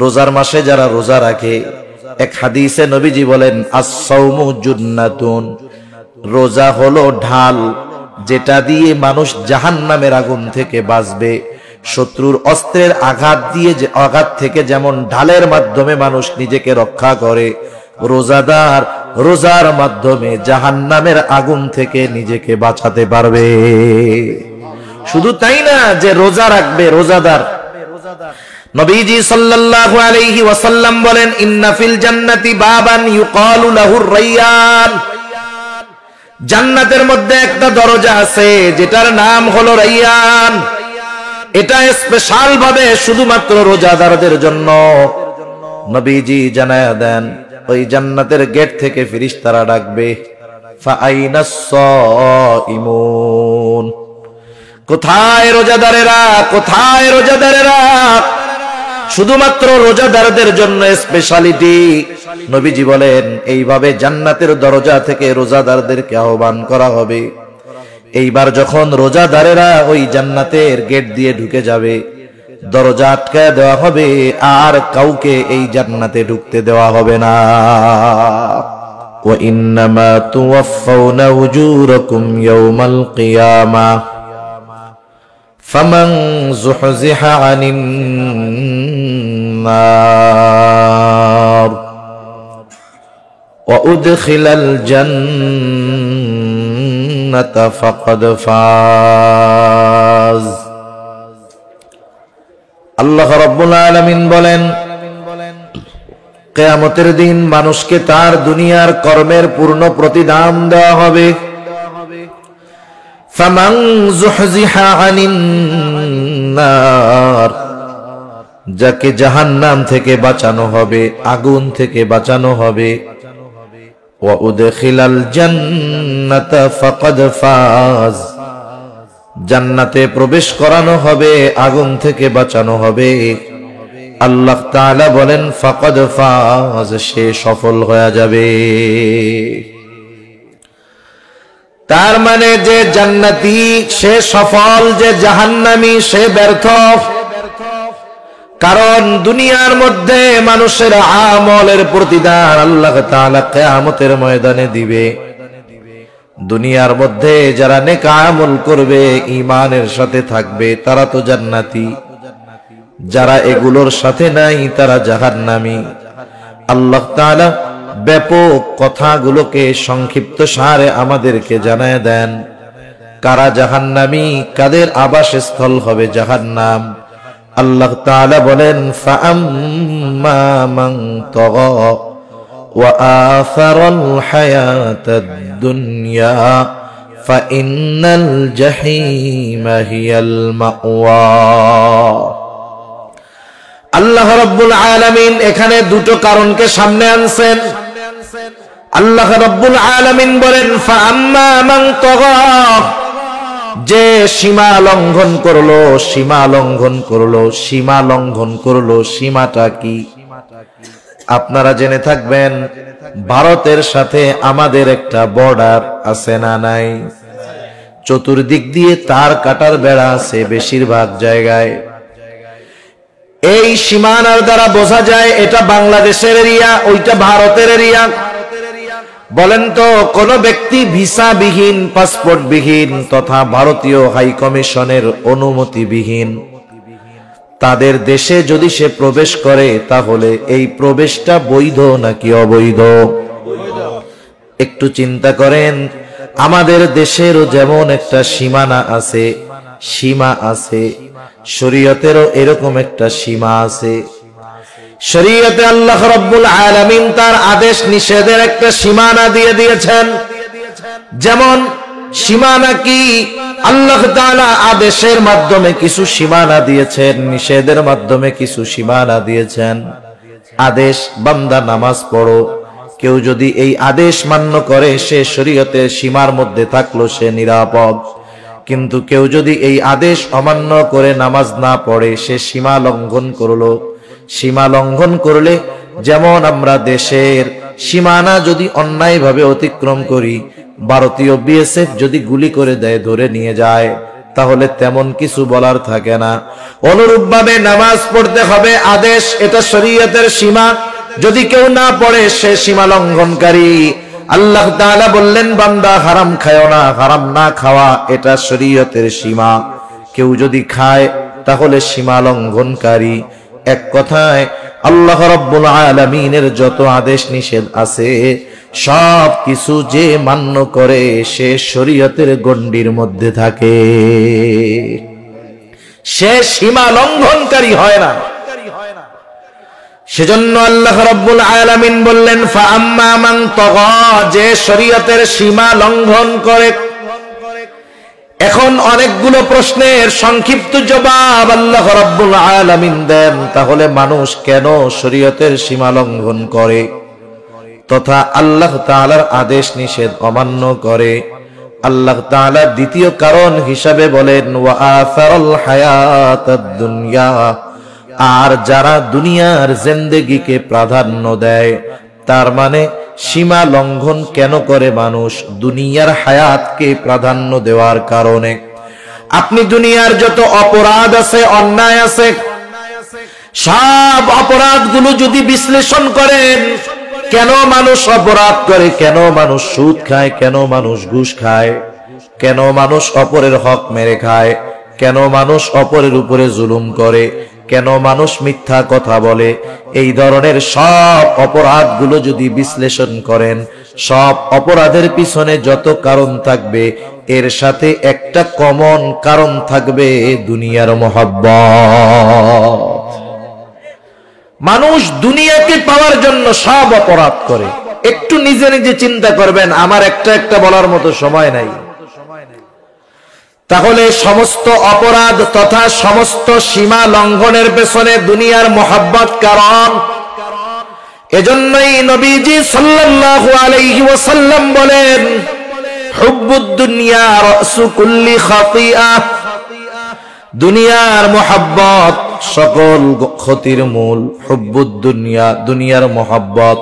রোজার মাসে যারা রোজা রাখে, এক হাদিসে নবীজি বলেন আস-সাওমু জুন্নাতুন, রোজা হলো ঢাল, যেটা দিয়ে মানুষ জাহান্নামের আগুন থেকে বাঁচবে। শত্রুর অস্ত্রের আঘাত থেকে যেমন ঢালের মাধ্যমে মানুষ নিজেকে রক্ষা করে, রোজাদার রোজার মাধ্যমে জাহান্নামের আগুন থেকে নিজেকে বাঁচাতে পারবে। শুধু তাই না যে রোজা রাখবে রোজাদার, নবীজি সাল্লাল্লাহু আলাইহি ওয়াসাল্লাম বলেন ইন্না ফিল জান্নাতি বাবান ইউকালু লাহুর রায়্যান, জান্নাতের মধ্যে একটা দরজা আছে যেটার নাম হলো রায়্যান। এটা স্পেশাল ভাবে শুধুমাত্র রোজাদারদের জন্য। নবীজি জানায়া দেন ওই জান্নাতের গেট থেকে ফেরেশতারা ডাকবে ফাআইনাস সাইমুন, কোথায় রোজাদারেরা, কোথায় রোজাদারেরা? শুধুমাত্র রোজাদারদের জন্য স্পেশালিটি। নবীজি বলেন এইভাবে জান্নাতের দরজা থেকে রোজাদারদেরকে আহ্বান করা হবে। এইবার যখন রোজাদারেরা ওই জান্নাতের গেট দিয়ে ঢুকে যাবে, দরজা আটকায় দেওয়া হবে, আর কাউকে এই জান্নাতে ঢুকতে দেওয়া হবে না। ওয়া ইন্নামা তুওয়াফাউনা উজুরাকুম ইয়াওমাল কিয়ামাহ ফামান যুহজিহা আনিন নার ওয়া উদখিলাল জান্নাতা ফাকাদ ফাজ। আল্লাহ রাব্বুল আলামিন বলেন কিয়ামতের দিন মানুষকে তার দুনিয়ার কর্মের পূর্ণ প্রতিদান দেওয়া হবে। ফামান যুহজিহা আনিন নার, যাকে জাহান্নাম থেকে বাঁচানো হবে, আগুন থেকে বাঁচানো হবে। ওয়া উদখিলাল জান্নাতা ফাকাদ ফাজ, জান্নাতে প্রবেশ করানো হবে, আগুন থেকে বাঁচানো হবে। আল্লাহ তাআলা বলেন ফাকাদ ফাজ, সে সফল হয়ে যাবে। তার মানে যে জান্নাতি সে সফল, যে জাহান্নামী সে ব্যর্থ। কারণ দুনিয়ার মধ্যে মানুষের আমলের প্রতিদান আল্লাহ তাআলা কিয়ামতের ময়দানে দিবে। দুনিয়ার মধ্যে যারা নেক আমল করবে, ঈমানের সাথে থাকবে, তারা তো জান্নাতি। যারা এগুলোর সাথে নাই তারা জাহান্নামী। আল্লাহ তাআলা ব্যাপক কথাগুলোকে সংক্ষিপ্ত সারে আমাদেরকে জানায় দেন কারা জাহান্নামী, কাদের আবাসস্থল হবে জাহান্নাম। আল্লাহ তাআলা বলেন ফাআম্মা মান তাগা ওয়া আসারাল হায়াতাদ দুনিয়া ফাইন্নাল জাহিমা হিয়াল মাওয়া। আল্লাহ রাব্বুল আলামিন এখানে দুটো কারণকে সামনে আনছেন। আল্লাহ রাব্বুল আলামিন বলেন ফাআম্মা মান তাগা, যে সীমা লঙ্ঘন করলো, সীমা লঙ্ঘন করলো, সীমা লঙ্ঘন করলো। সীমাটা কি? আপনারা জেনে থাকবেন ভারতের সাথে আমাদের একটা বর্ডার আছে না নাই? চতুর্দিক দিয়ে তার কাটার বেড়া আছে বেশিরভাগ জায়গায়। এই সীমানার দ্বারা বোঝা যায় এটা বাংলাদেশের এরিয়া, ওইটা ভারতের এরিয়া। বলেন তো কোন ব্যক্তি ভিসাবিহীন, পাসপোর্টবিহীন তথা ভারতীয় হাই কমিশনের অনুমতিবিহীন তাদের দেশে যদি সে প্রবেশ করে, তাহলে এই প্রবেশটা বৈধ নাকি অবৈধ? একটু চিন্তা করেন। আমাদের দেশেরও যেমন একটা সীমানা আছে, সীমা আছে, শরীয়তেরও এরকম একটা সীমা আছে। শরীয়তে আল্লাহ রাব্বুল আলামিন তার আদেশ নিষেধের একটা সীমানা দিয়ে দিয়েছেন। যেমন সীমানা কি? আল্লাহ তাআলা আদেশের মাধ্যমে কিছু সীমানা দিয়েছেন, নিষেধের মাধ্যমে কিছু সীমানা দিয়েছেন। আদেশ বান্দা নামাজ পড়ো, কেউ যদি এই আদেশ মান্য করে সে শরীয়তের সীমার মধ্যে থাকলো, সে নিরাপদ। কিন্তু কেউ যদি এই আদেশ অমান্য করে নামাজ না পড়ে, সে সীমা লঙ্ঘন করলো। সীমা লঙ্ঘন করলে যেমন আমরা দেশের সীমানা যদি অন্যায়ভাবে অতিক্রম করি, ভারতীয় বিএসএফ যদি গুলি করে দেয়, ধরে নিয়ে যায়, তাহলে তেমন কিছু বলার থাকে না। অনুরূপভাবে নামাজ পড়তে হবে আদেশ, এটা শরীয়তের সীমা, যদি কেউ না পড়ে সে সীমা লঙ্ঘনকারী। আল্লাহ তাআলা বললেন বান্দা হারাম খায়ও না, হারাম না খাওয়া এটা শরীয়তের সীমা, কেউ যদি খায় তাহলে সীমা লঙ্ঘনকারী। এক কথায় আল্লাহ রাব্বুল আলামিনের যত আদেশ নিষেধ আছে সব কিছু যে মান্য করে সে শরীয়তের গণ্ডির মধ্যে থাকে, সে সীমা লঙ্ঘনকারী হয় না। সেজন্য আল্লাহ রাব্বুল আলামিন বললেন ফাআম্মা মান তাগা, যে শরীয়তের সীমা লঙ্ঘন করে। এখন অনেকগুলো প্রশ্নের সংক্ষিপ্ত জবাব আল্লাহ রাব্বুল আলামিন দেন, তাহলে মানুষ কেন শরীয়তের সীমা লঙ্ঘন করে তথা আল্লাহ তাআলার আদেশ নিষেধ অমান্য করে। আল্লাহ তাআলা দ্বিতীয় কারণ হিসাবে বলেন ওয়া আসারাল হায়াতাদ দুনিয়া, আর যারা দুনিয়ার জিন্দেগিকে প্রাধান্য দেয়, তার মানে সীমা লঙ্ঘন কেন করে মানুষ? দুনিয়ার হায়াতকে প্রাধান্য দেওয়ার কারণে। আপনি দুনিয়ার যত অপরাধ আছে, অন্যায় আছে, সব অপরাধগুলো যদি বিশ্লেষণ করেন, কেন মানুষ অপরাধ করে, কেন মানুষ সুদ খায়, কেন মানুষ ঘুষ খায়, কেন মানুষ অপরের হক মেরে খায়, কেন মানুষ অপরের উপরে জুলুম করে, কেন মানুষ মিথ্যা কথা বলে, এই ধরনের সব অপরাধগুলো যদি বিশ্লেষণ করেন, সব অপরাধের পিছনে যত কারণ থাকবে এর সাথে একটা কমন কারণ থাকবে, দুনিয়ার মহব্বত। মানুষ দুনিয়াকে পাওয়ার জন্য সব অপরাধ করে। একটু নিজে নিজে চিন্তা করবেন, আমার একটা বলার মতো সময় নাই। তাহলে সমস্ত অপরাধ তথা সমস্ত সীমা লঙ্ঘনের পেছনে দুনিয়ার মহব্বত কারণ। এজন্যই নবীজি সাল্লাল্লাহু আলাইহি ওয়াসাল্লাম বলেন হুব্বুদ দুনিয়া রাসু কুল্লি খাতিয়া, দুনিয়ার মহব্বত সকল ক্ষতির মূল। হুব্বুদ দুনিয়া, দুনিয়ার মহব্বত,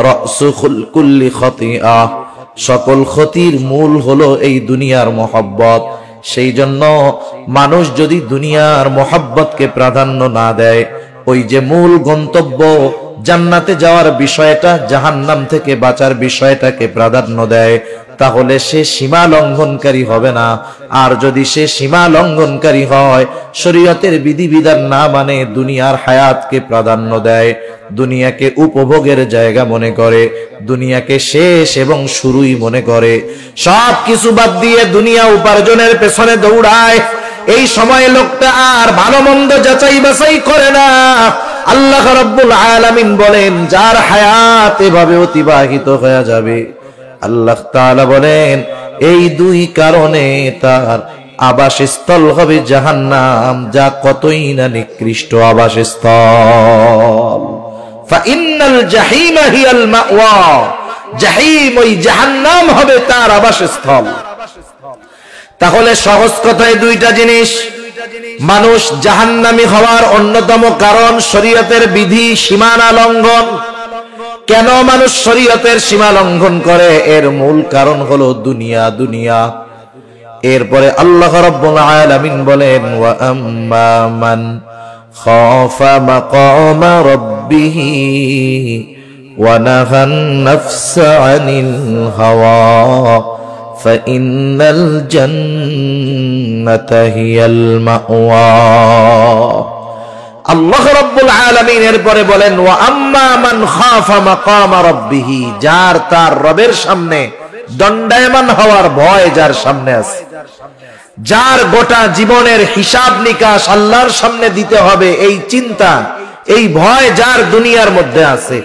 রাসু কুল্লি খাতিয়া, সকল ক্ষতির মূল হলো এই দুনিয়ার মহব্বত। সেই জন্য মানুষ যদি দুনিয়ার মহব্বতকে প্রাধান্য না দেয়, ওই যে মূল গন্তব্য জান্নাতে যাওয়ার বিষয়টা, জাহান্নাম থেকে বাঁচার বিষয়টাকে প্রাধান্য দেয়, তাহলে সে সীমা লঙ্ঘনকারী হবে না। আর যদি সে সীমা লঙ্ঘনকারী হয়, শরীয়তের বিধিবিধান না মানে দুনিয়ার হায়াতকে প্রাধান্য দেয়, দুনিয়াকে উপভোগের জায়গা মনে করে, দুনিয়াকে শেষ এবং শুরুই মনে করে, সব কিছু বাদ দিয়ে দুনিয়া উপার্জনের পেছনে দৌড়ায়, এই সময় লোকটা আর ভালো মন্দ যাচাই বাছাই করে না। আল্লাহ রাব্বুল আলামিন বলেন যার হায়াত এভাবে অতিবাহিত হয়ে যাবে, আল্লাহ তাআলা বলেন এই দুই কারণে তার আবাসস্থল হবে জাহান্নাম, যা কতই না নিকৃষ্ট আবাসস্থল। ফাইন্নাল জাহিমা হিয়াল মাওয়া, জাহিম ওই জাহান্নাম হবে তার আবাসস্থল। তাহলে সহজ কথায় দুইটা জিনিস, মানুষ জাহান্নামী হওয়ার অন্যতম কারণ শরীয়তের বিধি সীমানা লঙ্ঘন। কেন মানুষ শরীয়তের সীমা লঙ্ঘন করে? এর মূল কারণ হলো দুনিয়া, দুনিয়া। এরপরে আল্লাহ রাব্বুল আলামিন বলেন ওয়া আম্মা মান খাফা মাকামা রাব্বিহি ওয়া নাহান নাফসা আনিল হাওয়া ফাইন্নাল জান্নাতা হিয়াল মাওয়া। আল্লাহ রাব্বুল আলামিন এরপরে বলেন ওয়া আম্মা মান খাফা মাকামা রাব্বিহি, যার তার রবের সামনে দণ্ডায়মান হওয়ার ভয় যার সামনে আছে, যার গোটা জীবনের হিসাব নিকাশ আল্লাহর সামনে দিতে হবে, এই চিন্তা এই ভয় যার দুনিয়ার মধ্যে আছে,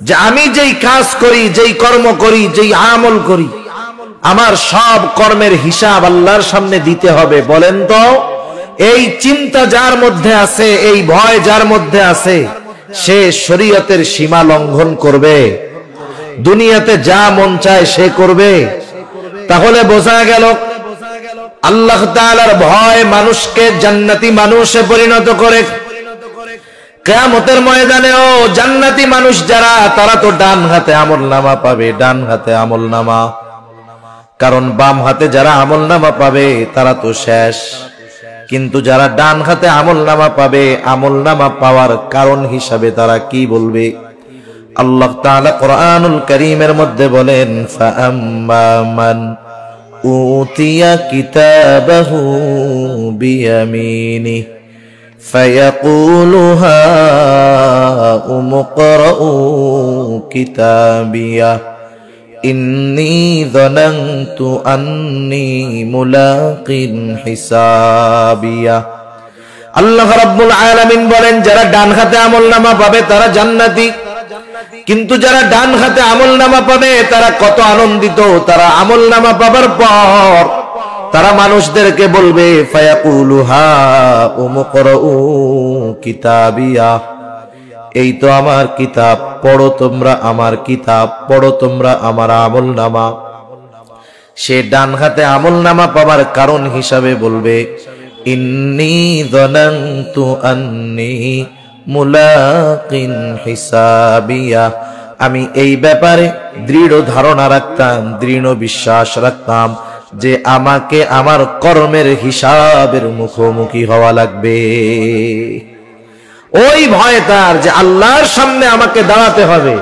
যে আমি যেই কাজ করি, যেই কর্ম করি, যেই আমল করি, আমার সব কর্মের হিসাব আল্লাহর সামনে দিতে হবে। বলেন তো এই চিন্তা যার মধ্যে আছে, এই ভয় যার মধ্যে আছে, সে শরীয়তের সীমা লঙ্ঘন করবে? দুনিয়াতে যা মন চায় সে করবে? তাহলে বোঝা গেল আল্লাহ তাআলার ভয় মানুষকে জান্নাতি মানুষে পরিণত করে। কিয়ামতের ময়দানেও জান্নাতি মানুষ যারা, তারা তো ডান হাতে আমলনামা পাবে, ডান হাতে আমলনামা। কারণ বাম হাতে যারা আমলনামা পাবে তারা তো শেষ, কিন্তু যারা ডান হাতে আমলনামা পাবে, আমলনামা পাওয়ার কারণ হিসাবে তারা কি বলবে? আল্লাহ তাআলা কোরআনুল কারীমের মধ্যে বলেন, ফাআম্মা মান উতিয়া কিতাবাহু বিয়ামিনি ফায়াকুলু হাউম ইকরাউ কিতাবিয়া ইন্নী যানানতু আন্নী মুলাকিন হিসাবিয়া। আল্লাহ রাব্বুল আলামিন বলেন, যারা ডান হাতে আমলনামা পাবে তারা জান্নাতি, কিন্তু যারা ডান হাতে আমলনামা পাবে তারা কত আনন্দিত। তারা আমলনামা পাবার পর তারা মানুষদেরকে বলবে, ফায়াকুলু হাউম ইকরাউ কিতাবিয়া, এই তো আমার কিতাব, পড়ো তোমরা আমার কিতাব, পড়ো তোমরা আমার আমলনামা। সে ডান হাতে আমলনামা পাবার কারণ হিসাবে বলবে, ইন্নী যানানতু আন্নী মুলাকিন হিসাবিয়া, আমি এই ব্যাপারে দৃঢ় ধারণা রাখতাম, দৃঢ় বিশ্বাস রাখতাম যে আমাকে আমার কর্মের হিসাবের মুখোমুখি হওয়া লাগবে। ওই ভয় তার যে আল্লাহর সামনে আমাকে দাঁড়াতে হবে,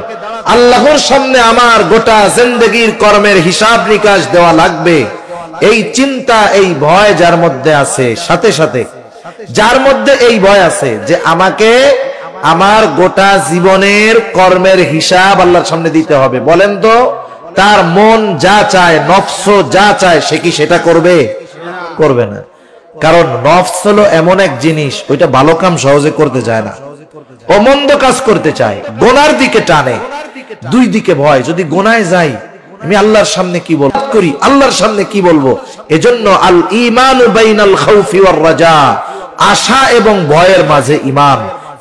আল্লাহর সামনে আমার গোটা জিন্দেগীর কর্মের হিসাব নিকাশ দেওয়া লাগবে। এই চিন্তা, এই ভয় যার মধ্যে আছে, সাথে সাথে যার মধ্যে এই ভয় আছে যে আমাকে আমার গোটা জীবনের কর্মের হিসাব আল্লাহর সামনে দিতে হবে, বলেন তো তার মন যা চায়, নফস যা চায়, সে কি সেটা করবে? করবে না। কারণ নফস হলো এমন এক জিনিস, ওইটা ভালো কাম সহজে করতে চায় না, ও মন্দ কাজ করতে চায়, গোনার দিকে টানে। দুই দিকে ভয়, যদি গোনায় যাই আমি আল্লাহর সামনে কি বলবো, করি আল্লাহর সামনে কি বলবো। এজন্য আল ঈমানু বাইনাল খাউফি ওয়ার রাজা, আশা এবং ভয়ের মাঝে ঈমান।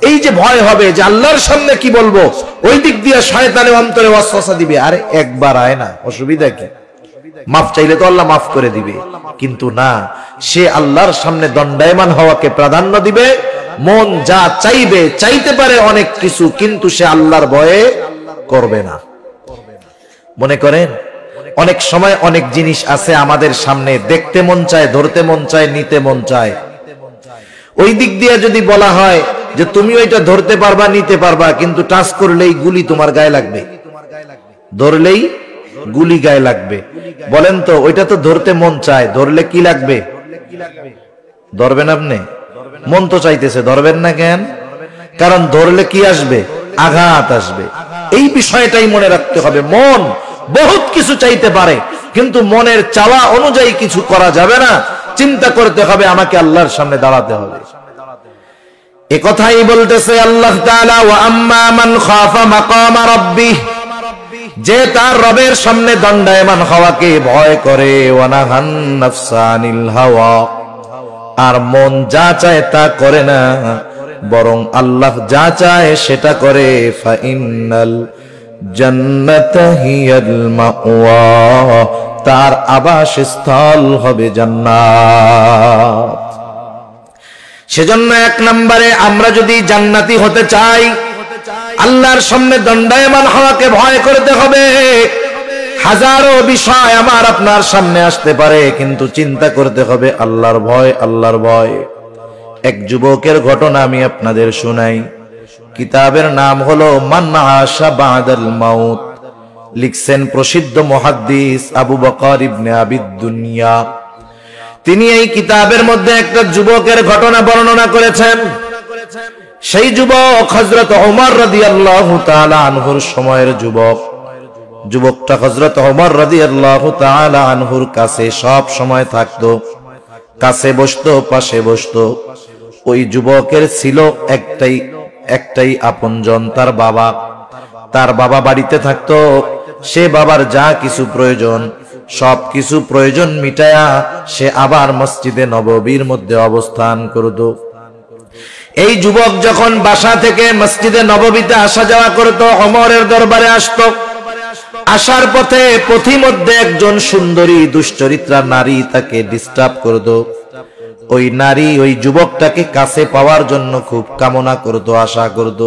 এই যে ভয় হবে যে আল্লাহর সামনে কি বলবো, ওই দিক দিয়ে শয়তানের অন্তরে ওয়াসওয়াসা দিবে, আরে একবার আয় না, অসুবিধা কি, মাফ চাইলে তো আল্লাহ মাফ করে দিবে। কিন্তু না, সে আল্লাহর সামনে দণ্ডায়মান হওয়াকে প্রাধান্য দিবে। মন যা চাইবে, চাইতে পারে অনেক কিছু, কিন্তু সে আল্লাহর ভয়ে করবে না। মনে করেন অনেক সময় অনেক জিনিস আছে আমাদের সামনে, দেখতে মন চায়, ধরতে মন চায়, নিতে মন চায়। ওই দিক দিয়ে যদি বলা হয় যে তুমি ওইটা ধরতে পারবা, নিতে পারবা, কিন্তু টাচ করলেই গুলি তোমার গায়ে লাগবে, ধরলেই গুলি গায়ে লাগবে, বলেন তো ওইটা তো ধরতে মন চায়, ধরলে কি লাগবে? ধরবেন আপনি? মন তো চাইতেছে, ধরবেন না কেন? কারণ ধরলে কি আসবে? আঘাত আসবে। এই বিষয়টাই মনে রাখতে হবে। মন বহুত কিছু চাইতে পারে, কিন্তু মনের চাওয়া অনুযায়ী কিছু করা যাবে না। চিন্তা করতে হবে, আমাকে আল্লাহর সামনে দাঁড়াতে হবে। এ কথাই বলতেছে আল্লাহ তাআলা, ওয়া আম্মা মান খাফা মাকামা রাব্বিহ, যে তার রবের সামনে দণ্ডায়মান হওয়াকে ভয় করে, ওয়া নাহান নাফসা আনিল হাওয়া, আর মন যা চায় তা করে না, বরং আল্লাহ যা চায় সেটা করে, ফা ইন্নাল জান্নাতা হিয়াল মাওয়া, তার আবাসস্থল হবে জান্নাত। সেজন্য এক নম্বরে আমরা যদি জান্নাতি হতে চাই, আল্লাহর সামনে দণ্ডায়মান হওয়াকে ভয় করতে হবে। হাজারো বিষয় আমার আপনার সামনে আসতে পারে, কিন্তু চিন্তা করতে হবে আল্লাহর ভয়, আল্লাহর ভয়। এক যুবকের ঘটনা আমি আপনাদের শুনাই। কিতাবের নাম হলো মান আশা বাদাল মাউত, লিখছেন প্রসিদ্ধ মুহাদ্দিস আবু বকর ইবনে আবিদ দুনিয়া। তিনি এই কিতাবের মধ্যে একটা যুবকের ঘটনা বর্ণনা করেছেন। সেই যুবক হযরত ওমর রাদিয়াল্লাহু তাআলা আনহুর সময়ের যুবক। যুবকটা হযরত ওমর রাদিয়াল্লাহু তাআলা আনহুর কাছে সব সময় থাকতো, কাছে বসতো, পাশে বসতো। ওই যুবকের ছিল একটাই আপনজন, তার বাবা। তার বাবা বাড়িতে থাকতো। সে বাবার যা কিছু প্রয়োজন, সব কিছু প্রয়োজন মিটায়া সে আবার মসজিদে নববীর মধ্যে অবস্থান করত। এই যুবক যখন বাসা থেকে মসজিদে নববীতে আসা যাওয়া করত, ওমরের দরবারে আসতো। আসার পথে পথিমধ্যে একজন সুন্দরী দুশ্চরিত্রা নারী তাকে ডিস্টার্ব করত। ওই নারী ওই যুবকটাকে কাছে পাওয়ার জন্য খুব কামনা করত, আশা করত।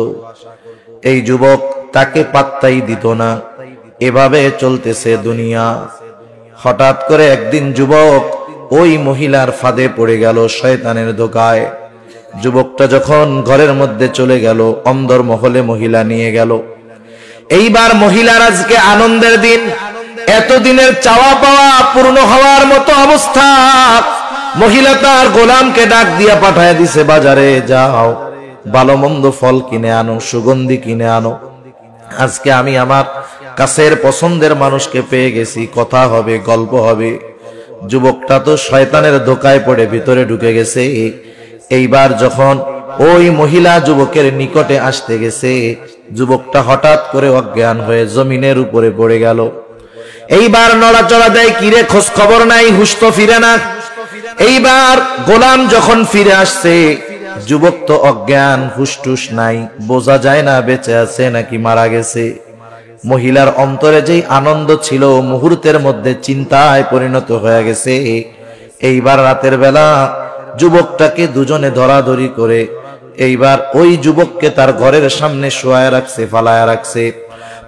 এই যুবক তাকে পাত্তাই দিত না। এভাবে চলতেছে দুনিয়া। হঠাৎ করে একদিন যুবক ওই মহিলার ফাঁদে পড়ে গেল, শয়তানের ধোঁকায়। যুবকটা যখন ঘরের মধ্যে চলে গেল, অন্দর মহলে মহিলা নিয়ে গেল। এইবার মহিলার আজকে আনন্দের দিন, এতদিনের চাওয়া পাওয়া পূর্ণ হওয়ার মতো অবস্থা। মহিলা তার গোলামকে ডাক দিয়া পাঠায় দিছে, বাজারে যাও, ভালো মন্দ ফল কিনে আনো, সুগন্ধি কিনে আনো। আজকে আমি আমার কাছের পছন্দের মানুষকে পেয়ে গেছি, কথা হবে, গল্প হবে। যুবকটা তো শয়তানের ধোঁকায় পড়ে ভিতরে ঢুকে গেছে। এইবার যখন ওই মহিলা যুবকের নিকটে আসতে গেছে, যুবকটা হঠাৎ করে অজ্ঞান হয়ে জমিনের উপরে পড়ে গেল। এইবার নড়াচড়া দেয়, কিরে খোঁজ খবর নাই, হুশ তো ফিরে না। এইবার গোলাম যখন ফিরে আসছে, যুবক তো অজ্ঞান, হুশটুস নাই, বোঝা যায় না বেঁচে আছে নাকি মারা গেছে। মহিলার অন্তরে যেই আনন্দ ছিল, মুহূর্তের মধ্যে চিন্তায় পরিণত হয়ে গেছে। এইবার রাতের বেলা যুবকটাকে দুজনে ধরাধরি করে এইবার ওই যুবককে তার ঘরের সামনে শোয়ায় রাখছে, ফালায় রাখছে।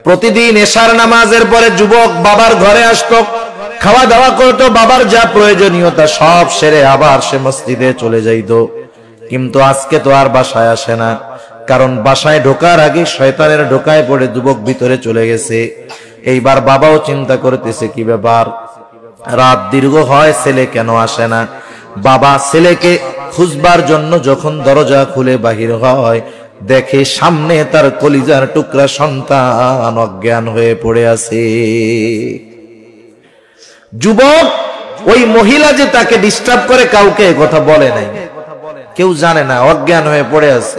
প্রতিদিন এশার নামাজের পরে যুবক বাবার ঘরে আসতো, খাওয়া দাওয়া করতো, বাবার যা প্রয়োজনীয়তা সব সেরে আবার সে মসজিদে চলে যাইত। কিন্তু আজকে তো আর বাসায় আসে না, কারণ বাসায় ঢোকার আগে শয়তানের ঢোকায় পড়ে যুবক ভিতরে চলে গেছে। এইবার বাবাও চিন্তা করতেছে, কি ব্যাপার, রাত দীর্ঘ হয়, ছেলে কেন আসে না। বাবা ছেলেকে খুঁজবার জন্য যখন দরজা খুলে বাহির হয়, দেখে সামনে তার কলিজার টুকরা সন্তান অজ্ঞান হয়ে পড়ে আছে। যুবক ওই মহিলা যে তাকে ডিস্টার্ব করে কাউকে কথা বলে নাই, কেউ জানে না, অজ্ঞান হয়ে পড়ে আছে।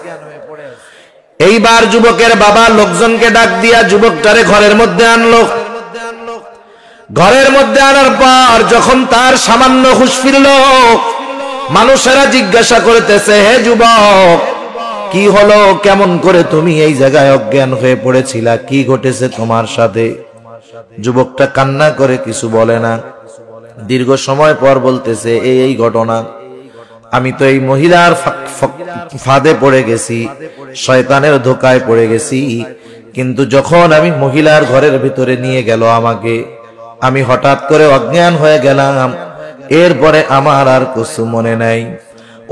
এইবার যুবকের বাবা লোকজনকে ডাক দিয়া যুবকটারে ঘরের মধ্যে আনলো। ঘরের মধ্যে আনার পর যখন তার সামান্য হুঁশ ফিরল, মানুষেরা জিজ্ঞাসা করতেছে, হে যুবক, কি হলো, কেমন করে তুমি এই জায়গায় অজ্ঞান হয়ে পড়েছিলা, কি ঘটেছে তোমার সাথে? যুবকটা কান্না করে কিছু বলে না। দীর্ঘ সময় পর বলতেছে, এই ঘটনা, আমি তো এই মহিলার ফাঁদে পড়ে গেছি, শয়তানের ধোঁকায় পড়ে গেছি। কিন্তু যখন আমি মহিলার ঘরের ভিতরে নিয়ে গেল আমাকে, আমি হঠাৎ করে অজ্ঞান হয়ে গেলাম। এরপরে আমার আর কিছু মনে নাই।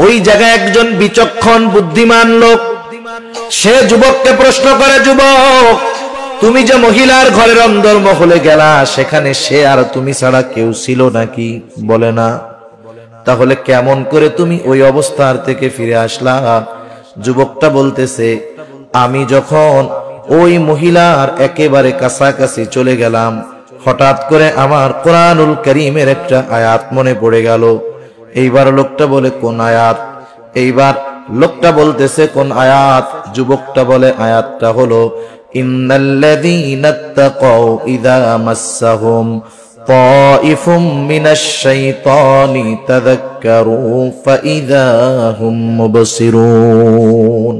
ওই জায়গায় একজন বিচক্ষণ বুদ্ধিমান লোক, সে যুবককে প্রশ্ন করে, যুবক, তুমি যে মহিলার ঘরের অন্দর মহলে গেলা, সেখানে সে আর তুমি ছাড়া কেউ ছিল নাকি? বলে না। তাহলে কেমন করে তুমি ওই অবস্থার থেকে ফিরে আসলা? যুবকটা বলতেছে, আমি যখন ওই মহিলার একেবারে কাছাকাছি চলে গেলাম, হঠাৎ করে আমার কোরআনুল কারীমের একটা আয়াত মনে পড়ে গেল। এইবার লোকটা বলে, কোন আয়াত? এইবার লোকটা বলতেছে, কোন আয়াত? যুবকটা বলে, আয়াতটা হলো, ইন্নাল্লাযীনা তাকাউ ইযা মাসসাহুম তাইফুম মিনাশ শাইতানি তাযাক্কারু ফাইযা হুম মুবসিরুন।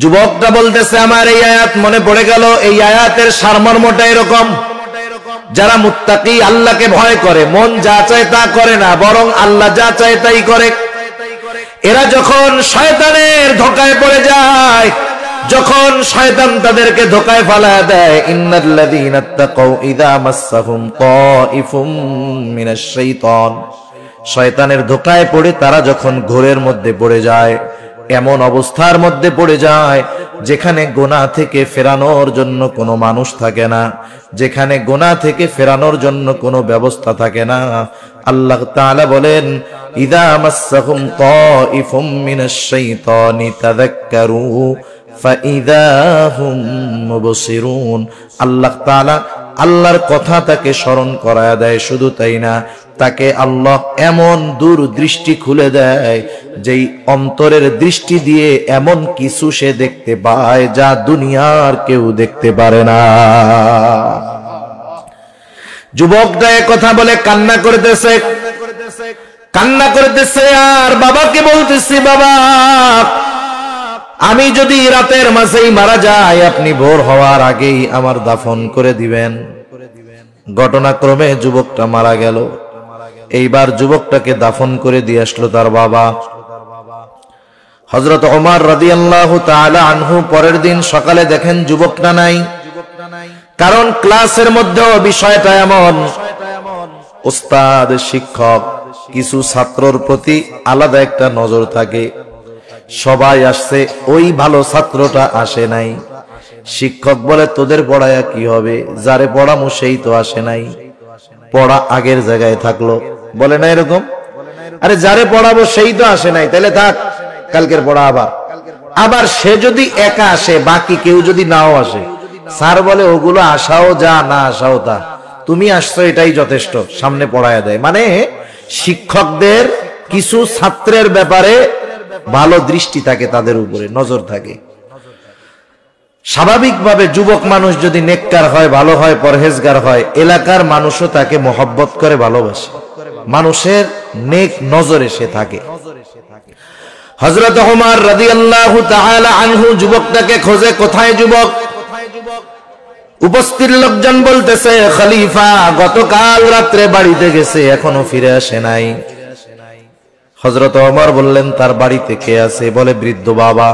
যুবকটা বলতেছে, আমার এই আয়াত মনে পড়ে গেল। এই আয়াতের সারমর্মটা এরকম, যারা মুত্তাকি, আল্লাহকে ভয় করে, মন যা চায় তা করে না, বরং আল্লাহ যা চায় তাই করে, এরা যখন শয়তানের ধোঁকায় পড়ে যায়, যখন শয়তান তাদেরকে ধোঁকায় ফালায় দেয়, ইন্নাল্লাযীনা তাকাউ ইযা মাসসাহুম তাইফুম মিনাশ শাইতান, শয়তানের ধোঁকায় পড়ে তারা যখন ঘোরের মধ্যে পড়ে যায়, এমন অবস্থার মধ্যে পড়ে যায় যেখানে গুনাহ থেকে ফেরানোর জন্য কোনো মানুষ থাকে না, যেখানে গুনাহ থেকে ফেরানোর জন্য কোনো ব্যবস্থা থাকে না। আল্লাহ তাআলা বলেন, ইযা মাসসাহুম তাইফুম মিনাশ শাইতানি তাযাক্কারু ফাইযা হুম মুবসিরুন। আল্লাহ তাআলা আল্লাহর কথা তাকে স্মরণ করায় দেয়। শুধু তাই না, তাকে আল্লাহ এমন দূরদৃষ্টি খুলে দেয়, যেই অন্তরের দৃষ্টি দিয়ে এমন কিছু সে দেখতে পায় যা দুনিয়ার কেউ দেখতে পারে না। যুবকটা কথা বলে কান্না করতেছে, কান্না করতেছে, আর বাবাকে বলতেছে, বাবা, আমি যদি রাতের মাঝেই মারা যাই, আপনি ভোর হওয়ার আগেই আমার দাফন করে দিবেন। ঘটনাক্রমে যুবকটা মারা গেল। এইবার যুবকটাকে দাফন করে দিয়ে আসলো তার বাবা। হযরত ওমর রাদিয়াল্লাহু তাআলা আনহু পরের দিন সকালে দেখেন যুবকটা নাই। কারণ ক্লাসের মধ্যেও বিষয়টা এমন, উস্তাদ শিক্ষক কিছু ছাত্রর প্রতি আলাদা একটা নজর থাকে। সবাই আসছে, ওই ভালো ছাত্রটা আসে নাই। শিক্ষক বলে তোদের পড়ায়া কি হবে, যারে পড়ামু সেই তো আসে নাই, পড়া আগের জায়গায় থাকলো। বলে না এরকম? আরে যারে পড়াবো সেই তো আসে নাই, তাহলে থাক, কালকের পড়া আবার। আবার সে যদি একা আসে, বাকি কেউ যদি নাও আসে, স্যার বলে ওগুলো আসাও যা, না আসাও তা, তুমি আসছো এটাই যথেষ্ট, সামনে পড়ায়া দেয়। মানে শিক্ষকদের কিছু ছাত্রের ব্যাপারে ভালো দৃষ্টি থাকে, তাদের উপরে নজর থাকে। স্বাভাবিকভাবে যুবক মানুষ যদি নেককার হয়, ভালো হয়, পরহেজগার হয়, এলাকার মানুষও তাকে মহব্বত করে, ভালোবাসে, মানুষের নেক নজরে সে থাকে। হযরত ওমর রাদিয়াল্লাহু তাআলা আনহু যুবকটাকে খোঁজে, কোথায় যুবক? উপস্থিত লোকজন বলতেছে, খলিফা গতকাল রাত্রে বাড়িতে গেছে, এখনো ফিরে আসে নাই। হযরত ওমর বললেন, তার বাড়িতে কে আছে? বলে বৃদ্ধ বাবা।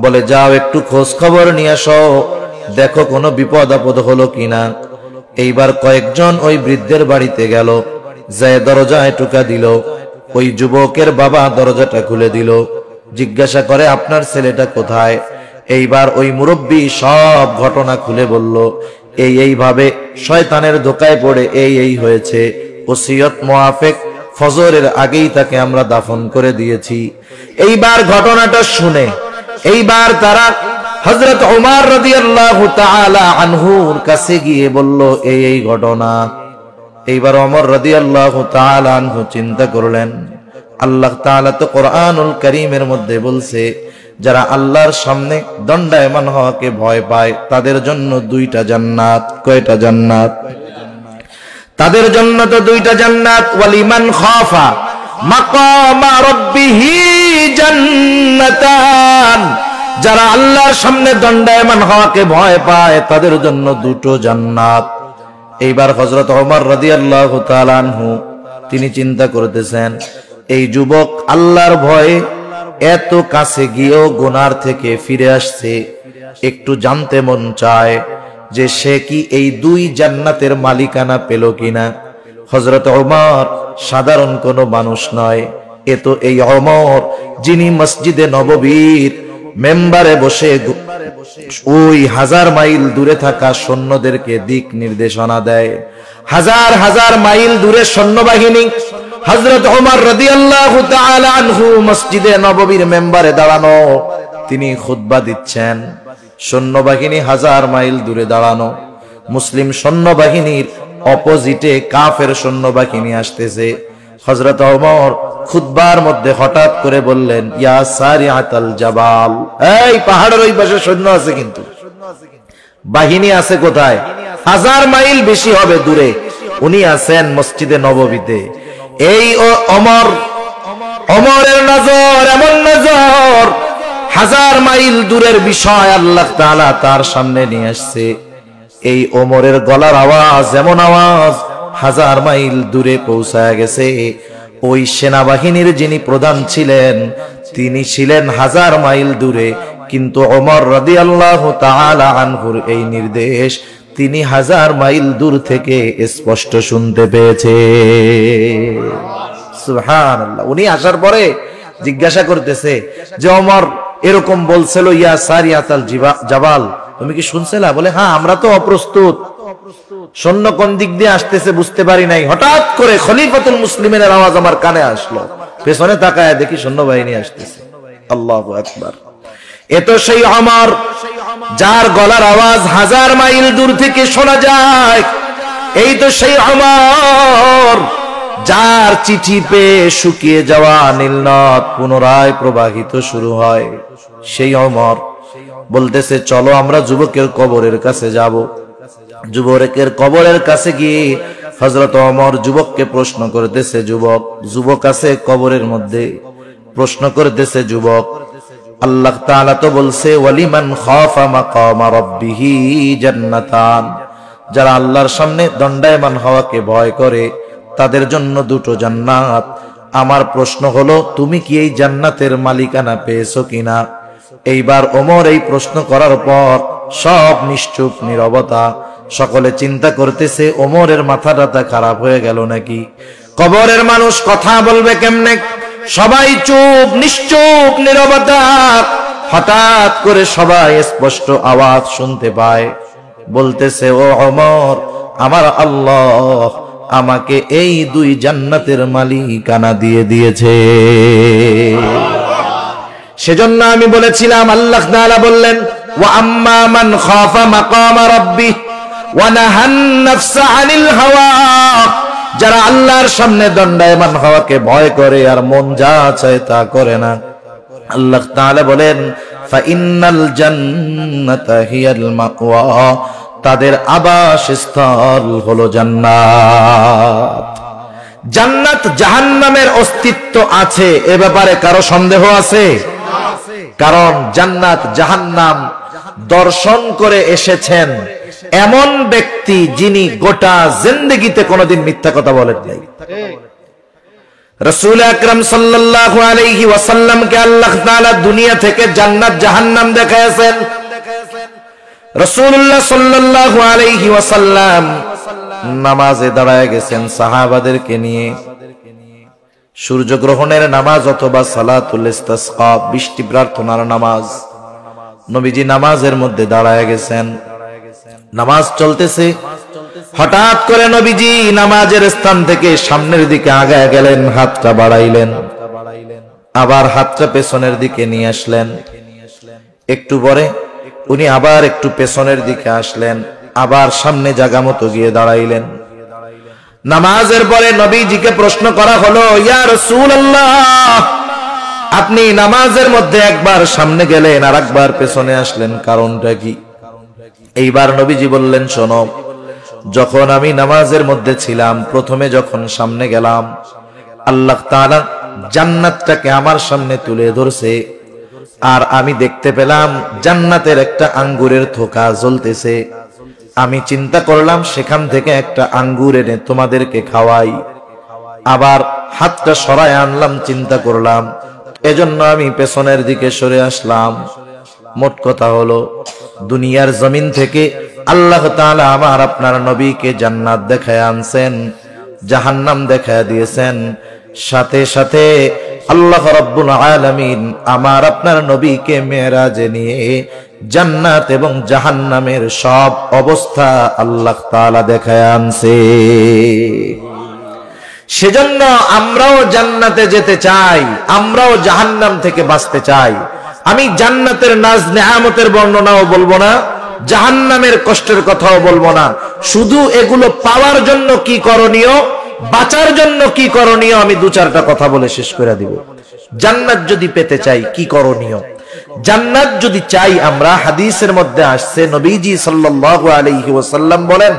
বলে যাও একটু খোঁজ খবর নিয়ে আসো, দেখো কোনো বিপদ আপদ হলো কিনা। এইবার কয়েকজন ওই বৃদ্ধের বাড়িতে গেল, যায় দরজায় টোকা দিল। ওই যুবকের বাবা দরজাটা খুলে দিল, জিজ্ঞাসা করে আপনার ছেলেটা কোথায়? এইবার ওই মুরব্বী সব ঘটনা খুলে বলল, এইভাবে শয়তানের ধোকায় পড়ে এই হয়েছে, ওসিয়ত মুআফিক ফজরের আগেই তাকে আমরা দাফন করে দিয়েছি। এইবার ঘটনাটা শুনে এইবার তারা হযরত ওমর রাদিয়াল্লাহু তাআলা আনহুর কাছে গিয়ে বলল, এই ঘটনা। এইবার ওমর রাদিয়াল্লাহু তাআলা আনহু চিন্তা করলেন, আল্লাহ তাআলা তো কোরআনুল কারীমের মধ্যে বলছে, যারা আল্লাহর সামনে দণ্ডায়মান হওয়াকে ভয় পায় তাদের জন্য দুইটা জান্নাত। কয়টা জান্নাত? তাদের জন্য তো দুইটা জান্নাত। ওয়ালিমান খাফা মাকামা রাব্বিহি জান্নাতান, যারা আল্লাহর সামনে দণ্ডায়মান হওয়াকে ভয় পায় তাদের জন্য দুটো জান্নাত। এইবার হযরত ওমর রাদিয়াল্লাহু তাআলা আনহু তিনি চিন্তা করতেছেন, এই যুবক আল্লাহর ভয়ে এত কাছে গিয়েও গুনার থেকে ফিরে আসছে, একটু জানতে মন চায় যে সে কি এই দুই জান্নাতের মালিকানা পেল কিনা। হযরত ওমর সাধারণ কোনো মানুষ নয়, এ তো এই ওমর যিনি মসজিদে নববীর মেম্বারে বসে ওই 1000 মাইল দূরে থাকা সৈন্যদেরকে দিক নির্দেশনা দেয়। হাজার হাজার মাইল দূরে সৈন্যবাহিনী, হযরত ওমর রাদিয়াল্লাহু তাআলা আনহু মসজিদে নববীর মেম্বারে দাঁড়ানো, তিনি খুতবা দিচ্ছেন। সৈন্যবাহিনী 1000 মাইল দূরে দাঁড়ানো, মুসলিম সৈন্যবাহিনীর অপোজিটে কাফের সৈন্যবাহিনী আসতেছে। হযরত ওমর খুতবার মধ্যে হঠাৎ করে বললেন, ইয়া সারিআতাল জাবাল, এই পাহাড়ের ওই পাশে সৈন্য আছে, কিন্তু বাহিনী আছে কোথায়? 1000 মাইল বেশি হবে দূরে, উনি আছেন মসজিদে নববীতে। এই ওমরের নজর এমন নজর, 1000 মাইল দূরের বিষয় আল্লাহ তাআলা তার সামনে নিয়ে আসছে। এই ওমরের গলার আওয়াজ এমন আওয়াজ 1000 মাইল দূরে পৌঁছায় গেছে। ওই সেনাবাহিনীর যিনি প্রধান ছিলেন তিনি ছিলেন 1000 মাইল দূরে, কিন্তু ওমর রাদিয়াল্লাহু তাআলা আনহুর এই নির্দেশ তিনি 1000 মাইল দূর থেকে স্পষ্ট শুনতে পেয়েছে। সুবহানাল্লাহ। উনি আসার পরে জিজ্ঞাসা করতেছে যে ওমর এরকম বলছিল, ইয়া সারিয়াতাল জাবাল, তুমি কি শুনছিলা? বলে হ্যাঁ, আমরা তো অপ্রস্তুত, সৈন্য কোন দিক দিয়ে আসতেছে বুঝতে পারি নাই। হঠাৎ করে খলিফাতুল মুসলিমিনের আওয়াজ আমার কানে আসলো, পেছনে তাকায় দেখি সৈন্যবাহিনী আসতেছে। আল্লাহু আকবার। এ তো সেই ওমর যার গলার আওয়াজ 1000 মাইল দূর থেকে শোনা যায়। এই তো সেই ওমর যার চিঠি পেয়ে শুকিয়ে যাওয়া নীলনদ পুনরায় প্রবাহিত শুরু হয়। সেই ওমর বলতেছে, চলো আমরা যুবকের কবরের কাছে যাব। যুবকের কবরের কাছে গিয়ে হযরত ওমর যুবককে প্রশ্ন করতেছে, যুবক আছে কবরের মধ্যে, প্রশ্ন করতেছে যুবক, আল্লাহ তাআলা তো বলছে ওয়ালিমান খাফা মাকামা রাব্বিহি জান্নাতান, যারা আল্লাহর সামনে দণ্ডায়মান হওয়াকে ভয় করে তাদের জন্য দুটো জান্নাত। আমার প্রশ্ন হলো, তুমি কি এই জান্নাতের মালিকানা পেয়েছো কিনা? এইবার ওমর এই প্রশ্ন করার পর সব নিশ্চুপ নীরবতা। সকলে চিন্তা করতেছে ওমরের মাথাটা খারাপ হয়ে গেল নাকি, কবরের মানুষ কথা বলবে কেমনে। সবাই চুপ, নিশ্চুপ নীরবতা। হঠাৎ করে সবাই স্পষ্ট আওয়াজ শুনতে পায়, বলতেছে, ও ওমর, আমার আল্লাহ আমাকে এই 2 জান্নাতের মালিকানা দিয়ে দিয়েছে। সেজন্য আমি বলেছিলাম, আল্লাহ তাআলা বললেন, ওয়া আম্মা মান খাফা মাকাম রাব্বিহি ওয়া নাহান নাফসা আনিল হাওয়া। যারা আল্লাহর সামনে দণ্ডায়মান হওয়াকে ভয় করে আর মন যা চায় তা করে না, আল্লাহ তাআলা বলেন, ফা ইন্নাল জান্নাতা হিয়াল মাওয়া, তাদের আবাসস্থল হলো জান্নাত। জান্নাত জাহান্নামের অস্তিত্ব আছে এ ব্যাপারে কারো সন্দেহ আছে? কারণ জান্নাত জাহান্নাম দর্শন করে এসেছেন এমন ব্যক্তি যিনি গোটা জিন্দেগিতে কোনোদিন মিথ্যা কথা বলেন নাই। রাসূল আকরাম সাল্লাল্লাহু আলাইহি ওয়াসাল্লামকে আল্লাহ তাআলা দুনিয়া থেকে জান্নাত জাহান্নাম দেখাইছেন। রাসূলুল্লাহ সাল্লাল্লাহু আলাইহি ওয়াসাল্লাম নামাজে দাঁড়ায় গেছেন সাহাবাদেরকে নিয়ে। সূর্যগ্রহণের নামাজ অথবা সালাতুল ইস্তিসকা, বৃষ্টি প্রার্থনার নামাজ। নবীজি নামাজের মধ্যে দাঁড়ায় গেছেন, নামাজ চলতেছে। হঠাৎ করে নবীজি নামাজের স্থান থেকে সামনের দিকে আগায় গেলেন, হাতটা বাড়াইলেন, আবার হাতটা পেছনের দিকে নিয়ে আসলেন। একটু পরে উনি আবার একটু পেছনের দিকে আসলেন, আবার সামনে জায়গা মতো গিয়ে দাঁড়াইলেন। নামাজের পরে নবীজিকে প্রশ্ন করা হলো, ইয়া রাসূলুল্লাহ, আপনি নামাজের মধ্যে একবার সামনে গেলেন আর একবার পেছনে আসলেন, কারণটা কি? এইবার নবীজি বললেন, শোনো, যখন আমি নামাজের মধ্যে ছিলাম, প্রথমে যখন সামনে গেলাম, আল্লাহ তাআলা জান্নাতটাকে আমার সামনে তুলে ধরছে, আর আমি দেখতে পেলাম জান্নাতের একটা আঙ্গুরের থোকা জ্বলতেছে। আমি চিন্তা করলাম সেখান থেকে একটা আঙ্গুর এনে তোমাদেরকে খাওয়াই। আবার হাতটা সরায় আনলাম, চিন্তা করলাম, এজন্য আমি পেছনের দিকে সরে আসলাম। মোট কথা হলো, দুনিয়ার জমিন থেকে আল্লাহ তাআলা আমার আপনার নবীকে জান্নাত দেখায় আনছেন, জাহান্নাম দেখায় দিয়েছেন। সাথে সাথে আল্লাহ রাব্বুল আলামিন আমার আপনার নবীকে মেরাজে নিয়ে জান্নাত এবং জাহান্নামের সব অবস্থা আল্লাহ তাআলা দেখায় আনছে। সেজন্য আমরাও জান্নাতে যেতে চাই, আমরাও জাহান্নাম থেকে বাঁচতে চাই। আমি জান্নাতের নাজ নেয়ামতের বর্ণনাও বলবো না, জাহান্নামের কষ্টের কথাও বলবো না। শুধু এগুলো পাওয়ার জন্য কি করণীয়, বাঁচার জন্য কি করণীয়, আমি 2-4টা কথা বলে শেষ করে দিব। জান্নাত যদি পেতে চাই কি করণীয়? জান্নাত যদি চাই আমরা, হাদিসের মধ্যে আসছে নবীজি সাল্লাল্লাহু আলাইহি ওয়াসাল্লাম বলেন,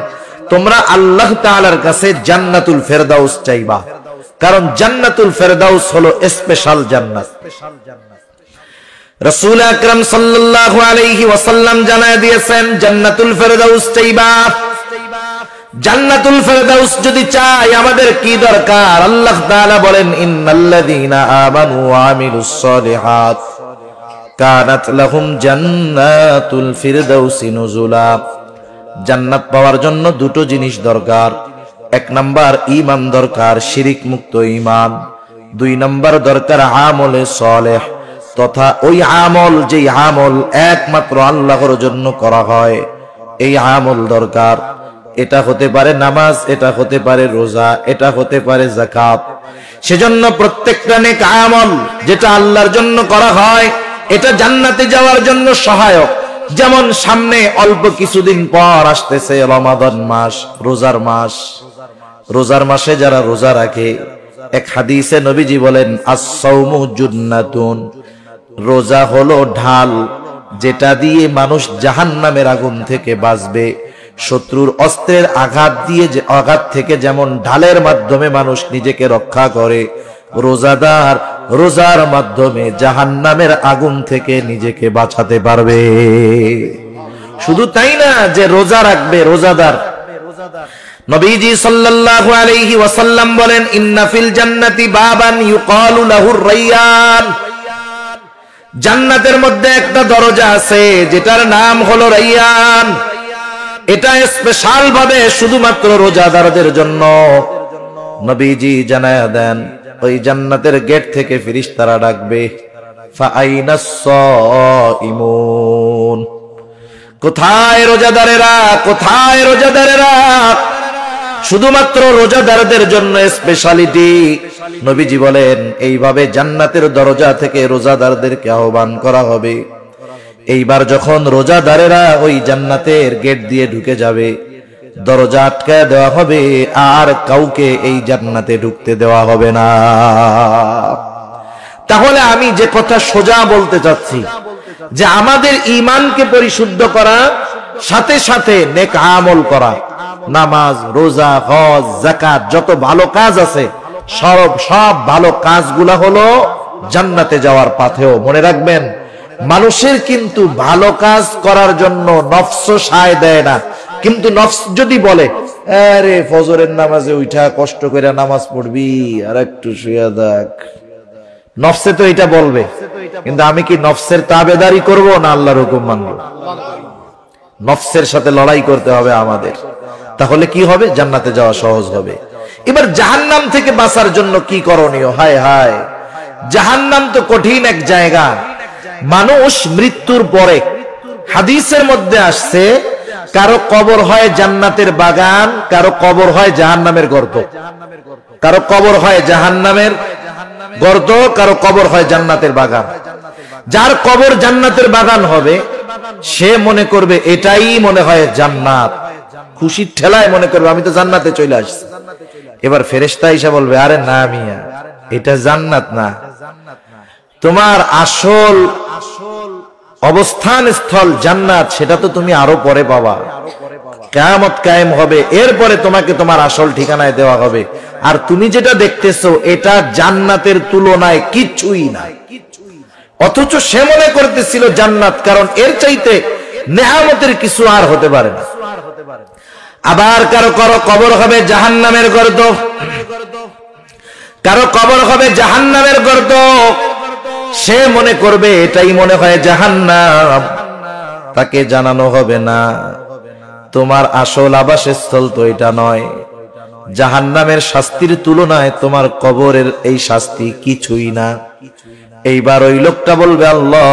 তোমরা আল্লাহ তাআলার কাছে জান্নাতুল ফেরদাউস চাইবা, কারণ জান্নাতুল ফেরদাউস হলো স্পেশাল জান্নাত। রাসূল আকরাম সাল্লাল্লাহু আলাইহি ওয়াসাল্লাম জানায় দিয়েছেন, জান্নাতুল ফেরদাউস চাইবা। জান্নাতুল ফেরদাউস যদি চাই আমাদের কি দরকার? আল্লাহ তাআলা বলেন, ইন্নাল্লাযীনা আমানু ওয়া আমিলুস সলিহাত কানাত লাহুম জান্নাতুল ফিরদাউসি নুজুলা। জান্নাত পাওয়ার জন্য 2টো জিনিস দরকার। 1 নাম্বার ঈমান দরকার, শিরক মুক্ত ঈমান। 2 নাম্বার দরকার আমলে সালেহ, তথা ওই আমল যেই আমল একমাত্র আল্লাহর জন্য করা হয়, এই আমল দরকার। এটা হতে পারে নামাজ, এটা হতে পারে রোজা, এটা হতে পারে যাকাত। সেজন্য প্রত্যেকটা নেক আমল যেটা আল্লাহর জন্য করা হয়, এটা জান্নাতে যাওয়ার জন্য সহায়ক। যেমন সামনে অল্প কিছুদিন পর আসতেছে রমাদান মাস, রোজার মাস। রোজার মাসে যারা রোজা রাখে, এক হাদিসে নবীজি বলেন, আস-সাওমু জুন্নাতুন, রোজা হলো ঢাল, যেটা দিয়ে মানুষ জাহান্নামের আগুন থেকে বাঁচবে। শত্রুর অস্ত্রের আঘাত দিয়ে, যে আঘাত থেকে যেমন ঢালের মাধ্যমে মানুষ নিজেকে রক্ষা করে, রোজাদার রোজার মাধ্যমে জাহান্নামের আগুন থেকে নিজেকে বাঁচাতে পারবে। শুধু তাই না যে রোজা রাখবে রোজাদার, নবীজি সাল্লাল্লাহু আলাইহি ওয়াসাল্লাম বলেন, ইন্না ফিল জান্নাতি বাবান ইউকালু লাহুর রায়্যান। জান্নাতের মধ্যে একটা দরজা আছে যেটার নাম হলো রাইয়ান। এটা স্পেশাল ভাবে শুধুমাত্র রোজাদারদের জন্য। নবীজি জানায়া দেন, ওই জান্নাতের গেট থেকে ফেরেশতারা ডাকবে, ফাআইনাস সাইমুন, কোথায় রোজাদারেরা, কোথায় রোজাদারেরা? শুধুমাত্র রোজাদারদের জন্য স্পেশালিটি। নবীজি বলেন, এইভাবে জান্নাতের দরজা থেকে রোজাদারদেরকে আহ্বান করা হবে। এইবার যখন রোজাদারেরা ওই জান্নাতের গেট দিয়ে ঢুকে যাবে, দরজা আটকায় দেওয়া হবে, আর কাউকে এই জান্নাতে ঢুকতে দেওয়া হবে না। তাহলে আমি যে কথা সোজা বলতে চাচ্ছি, যে আমাদের ঈমানকে পরিশুদ্ধ করা, সাথে সাথে নেক আমল করা, নামাজ, রোজা, হজ, যাকাত, যত ভালো কাজ আছে সব ভালো কাজগুলা হলো জান্নাতে যাওয়ার পাথেও। মনে রাখবেন, মানুষের কিন্তু ভালো কাজ করার জন্য নফস সায় দেয় না। কিন্তু নফস যদি বলে, আরে ফজরের নামাজে উঠা কষ্ট করে নামাজ পড়বি, আর একটু শুয়ে দেখ, নফসে তো এটা বলবে। কিন্তু আমি কি নফসের তাবেদারি করব না আল্লাহর হুকুম মানব? নফসের সাথে লড়াই করতে হবে আমাদের। তাহলে কি হবে? জান্নাতে যাওয়া সহজ হবে। এবার জাহান্নাম থেকে বাঁচার জন্য কি করণীয়? হায় হায়, জাহান্নাম তো কঠিন এক জায়গা। মানুষ মৃত্যুর পরে, হাদিসের মধ্যে আসছে, কারো কবর হয় জান্নাতের বাগান, কারো কবর হয় জাহান্নামের গর্ত। কারো কবর হয় জাহান্নামের গর্ত, কারো কবর হয় জান্নাতের বাগান। যার কবর জান্নাতের বাগান হবে, সে মনে করবে এটাই মনে হয় জান্নাত। খুশির ঠেলায় মনে করবে আমি তো জান্নাতে চলে আসছি। এবার ফেরেশতা এসে বলবে, আরে না মিয়া, এটা জান্নাত না, তোমার আসল অবস্থান স্থল জান্নাত, সেটা তো তুমি আরো পরে পাবা। কিয়ামত কায়েম হবে, এরপরে তোমাকে তোমার আসল ঠিকানায় দেওয়া হবে। আর তুমি যেটা দেখতেছো এটা জান্নাতের তুলনায় কিছুই না। অথচ সে মনে করতেছিল জান্নাত, কারণ এর চাইতে নেয়ামতের কিছু আর হতে পারে না। আবার কারো কারো কবর হবে জাহান্নামের গর্ত, কারো কবর হবে জাহান্নামের গর্ত। সে মনে করবে এটাই মনে হয় জাহান্নাম। তাকে জানানো হবে না, তোমার আসল আবাসস্থল তো এটা নয়। জাহান্নামের শাস্তির তুলনায় তোমার কবরের এই শাস্তি কিছুই না। এইবার ওই লোকটা বলবে, আল্লাহ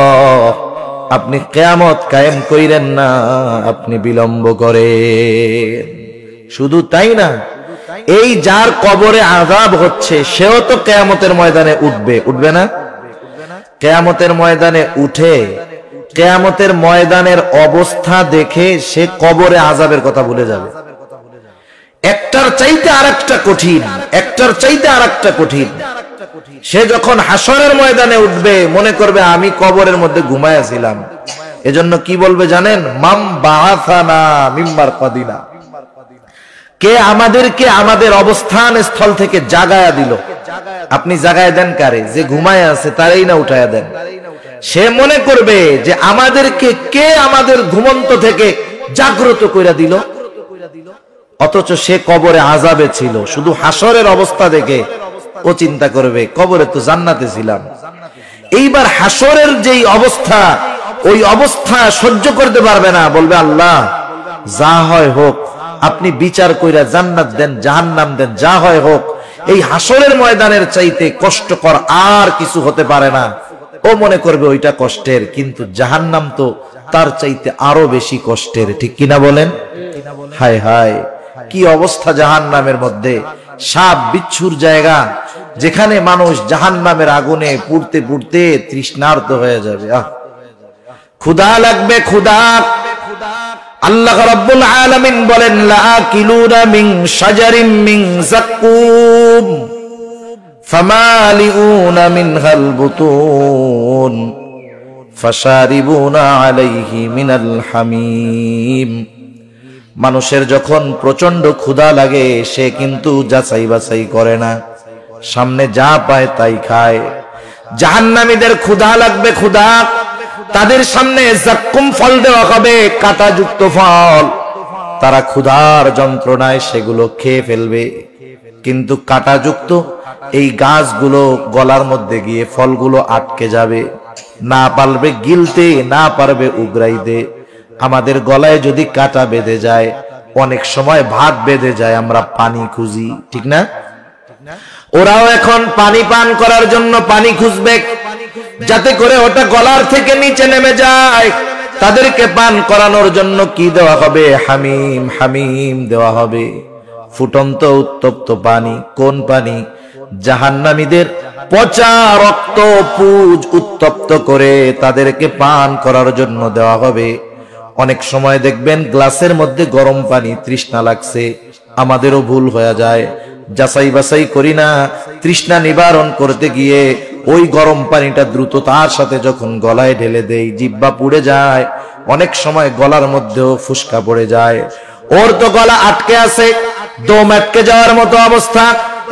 আপনি কিয়ামত কায়েম কইরেন না, আপনি বিলম্ব করেন। শুধু তাই না, এই যার কবরে আযাব হচ্ছে, সেও তো কিয়ামতের ময়দানে উঠবে, উঠবে না? কিয়ামতের ময়দানে উঠে কিয়ামতের ময়দানের অবস্থা দেখে সে কবরে আযাবের কথা ভুলে যাবে। একটার চাইতে আরেকটা কঠিন, একটার চাইতে আরেকটা কঠিন। সে যখন হাসরের ময়দানে উঠবে, মনে করবে আমি কবরের মধ্যে ঘুমায়াছিলাম। এজন্য কি বলবে জানেন? মাম বাআসানা মিন মারকাদিনা, কে আমাদেরকে আমাদের অবস্থান স্থল থেকে জাগায়া দিল। আপনি জাগায় দেন কারে? যে ঘুমায় আছে তারই না উঠায়া দেন। সে মনে করবে যে আমাদেরকে কে আমাদের ঘুমন্ত থেকে জাগ্রত কইরা দিল। অথচ সে কবরে আযাবে ছিল। শুধু হাসরের অবস্থা দেখে ও চিন্তা করবে কবরে তো জান্নাতে ছিলাম। এইবার হাসরের যেই অবস্থা, ওই অবস্থা সহ্য করতে পারবে না। বলবে, আল্লাহ যা হয় হোক, আপনি বিচার কইরা জান্নাত দেন, জাহান্নাম দেন, যা হয় হোক। এই হাসরের ময়দানের চাইতে কষ্টকর আর কিছু হতে পারে না। ও মনে করবে ওইটা কষ্টের, কিন্তু জাহান্নাম তো তার চাইতে আরো বেশি কষ্টের। ঠিক কিনা বলেন? হায় হায়, কি অবস্থা জাহান্নামের মধ্যে! সাপ বিচ্ছুর জায়গা, যেখানে মানুষ জাহান্নামের আগুনে পুড়তে পুড়তে তৃষ্ণার্ত হয়ে যাবে। ক্ষুধা লাগবে, ক্ষুধা। আল্লাহ রাব্বুল আলামিন বলেন, লাআকিলুনা মিন শাজারিম মিন যাক্কুম ফামালিউনা মিনহাল বুতুন ফাশারিবুনা আলাইহি মিনাল হামিম। মানুষের যখন প্রচন্ড ক্ষুধা লাগে, সে কিন্তু যাচাই বাছাই করে না, সামনে যা পায় তাই খায়। জাহান্নামীদের ক্ষুধা লাগবে, ক্ষুধা। তাদের সামনে যাক্কুম ফল দেওয়া হবে, কাঁটাযুক্ত ফল। তারা ক্ষুধার যন্ত্রণায় সেগুলো খেয়ে ফেলবে, কিন্তু কাঁটাযুক্ত এই গাছগুলো গলার মধ্যে গিয়ে ফলগুলো আটকে যাবে। না পারবে গিলতে, না পারবে উগরাইতে। আমাদের গলায় যদি কাটা বেঁধে যায়, অনেক সময় ভাত বেঁধে যায়, আমরা পানি খুঁজি, ঠিক না? ওরাও এখন পানি পান করার জন্য পানি খুঁজবে, যাতে করে ওটা গলার থেকে নিচে নেমে যায়। তাদেরকে পান করানোর জন্য কি দেওয়া হবে? হামিম, হামিম দেওয়া হবে, ফুটন্ত উত্তপ্ত পানি। কোন পানি? জাহান্নামীদের পচা রক্ত পুজ উত্তপ্ত করে তাদেরকে পান করার জন্য দেওয়া হবে। অনেক সময় দেখবেন গ্লাসের মধ্যে গরম পানি, তৃষ্ণা লাগছে, আমাদেরও ভুল হয়ে যায়, যাচাই বাছাই করি না, তৃষ্ণা নিবারণ করতে গিয়ে ওই গরম পানিটা দ্রুততার সাথে যখন গলায় ঢেলে দেই, জিহ্বা পুড়ে যায়, অনেক সময় গলার মধ্যেও ফুসকা পড়ে যায়। ওর তো গলা আটকে আছে, দম আটকে যাওয়ার মতো অবস্থা।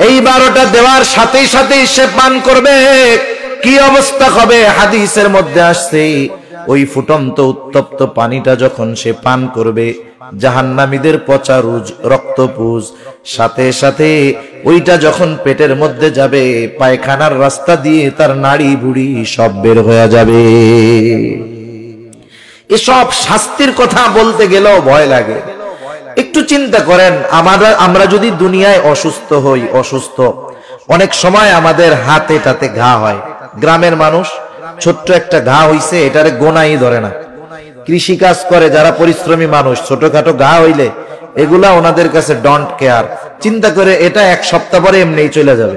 এই 12টা দেওয়ার সাথেই সাথেই সে পান করবে, কি অবস্থা হবে? হাদিসের মধ্যে আসছে, ওই ফুটন্ত উত্তপ্ত পানিটা যখন সে পান করবে, জাহান্নামীদের পচা রুজ রক্তপুজ সাথে সাথে ওইটা যখন পেটের মধ্যে যাবে, পায়খানার রাস্তা দিয়ে তার নাড়ি বুড়ি সব বের হয়ে যাবে। এসব শাস্তির কথা বলতে গেলেও ভয় লাগে। একটু চিন্তা করেন, আমরা যদি দুনিয়ায় অসুস্থ হই, অসুস্থ, অনেক সময় আমাদের হাতে টাতে ঘা হয়। গ্রামের মানুষ, ছোট্ট একটা ঘা হইছে, এটারে গোনাই ধরে না। কৃষি কাজ করে যারা পরিশ্রমী মানুষ, ছোটখাটো ঘা হইলে এগুলা ওনাদের কাছে ডোন্ট কেয়ার, চিন্তা করে এটা এক সপ্তাহ পরে এমনিই চলে যাবে।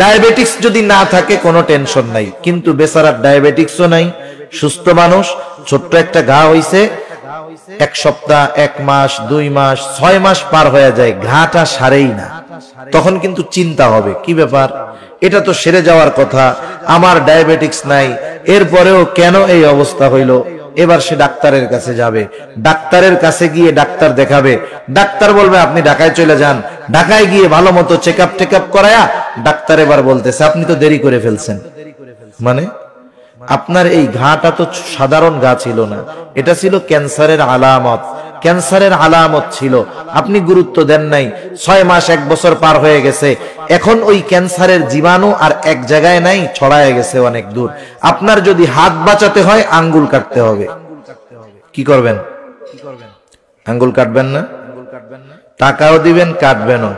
ডায়াবেটিক্স যদি না থাকে কোনো টেনশন নাই, কিন্তু বেচারার ডায়াবেটিক্সও নাই, সুস্থ মানুষ, ছোট্ট একটা ঘা হইছে, এক সপ্তাহ, 1 মাস, 2 মাস, 6 মাস পার হয়ে যায়, ঘাটা সারেই না। তখন কিন্তু চিন্তা হবে, কি ব্যাপার, এটা তো সেরে যাওয়ার কথা, আমার ডায়াবেটিক্স নাই, এরপরেও কেন এই অবস্থা হইল? এবার সে ডাক্তারের কাছে যাবে, ডাক্তারের কাছে গিয়ে ডাক্তার দেখাবে, ডাক্তার বলবে আপনি ঢাকায় চলে যান। ঢাকায় গিয়ে ভালো মতো চেকআপ টেকআপ করায়া ডাক্তার এবার বলতেছে আপনি তো দেরি করে ফেলছেন। মানে আপনার এই ঘাটা তো সাধারণ ঘা ছিল না, এটা ছিল ক্যান্সারের আলামত, ক্যান্সারের আলামত ছিল, আপনি গুরুত্ব দেন নাই। 6 মাস 1 বছর পার হয়ে গেছে, এখন ওই ক্যান্সারের জীবাণু আর এক জায়গায় নাই, ছড়ায় গেছে অনেক দূর। আপনার যদি হাত বাঁচাতে হয় আঙ্গুল কাটতে হবে, কি করবেন? আঙ্গুল কাটবেন না? টাকাও দিবেন, কাটবেনও।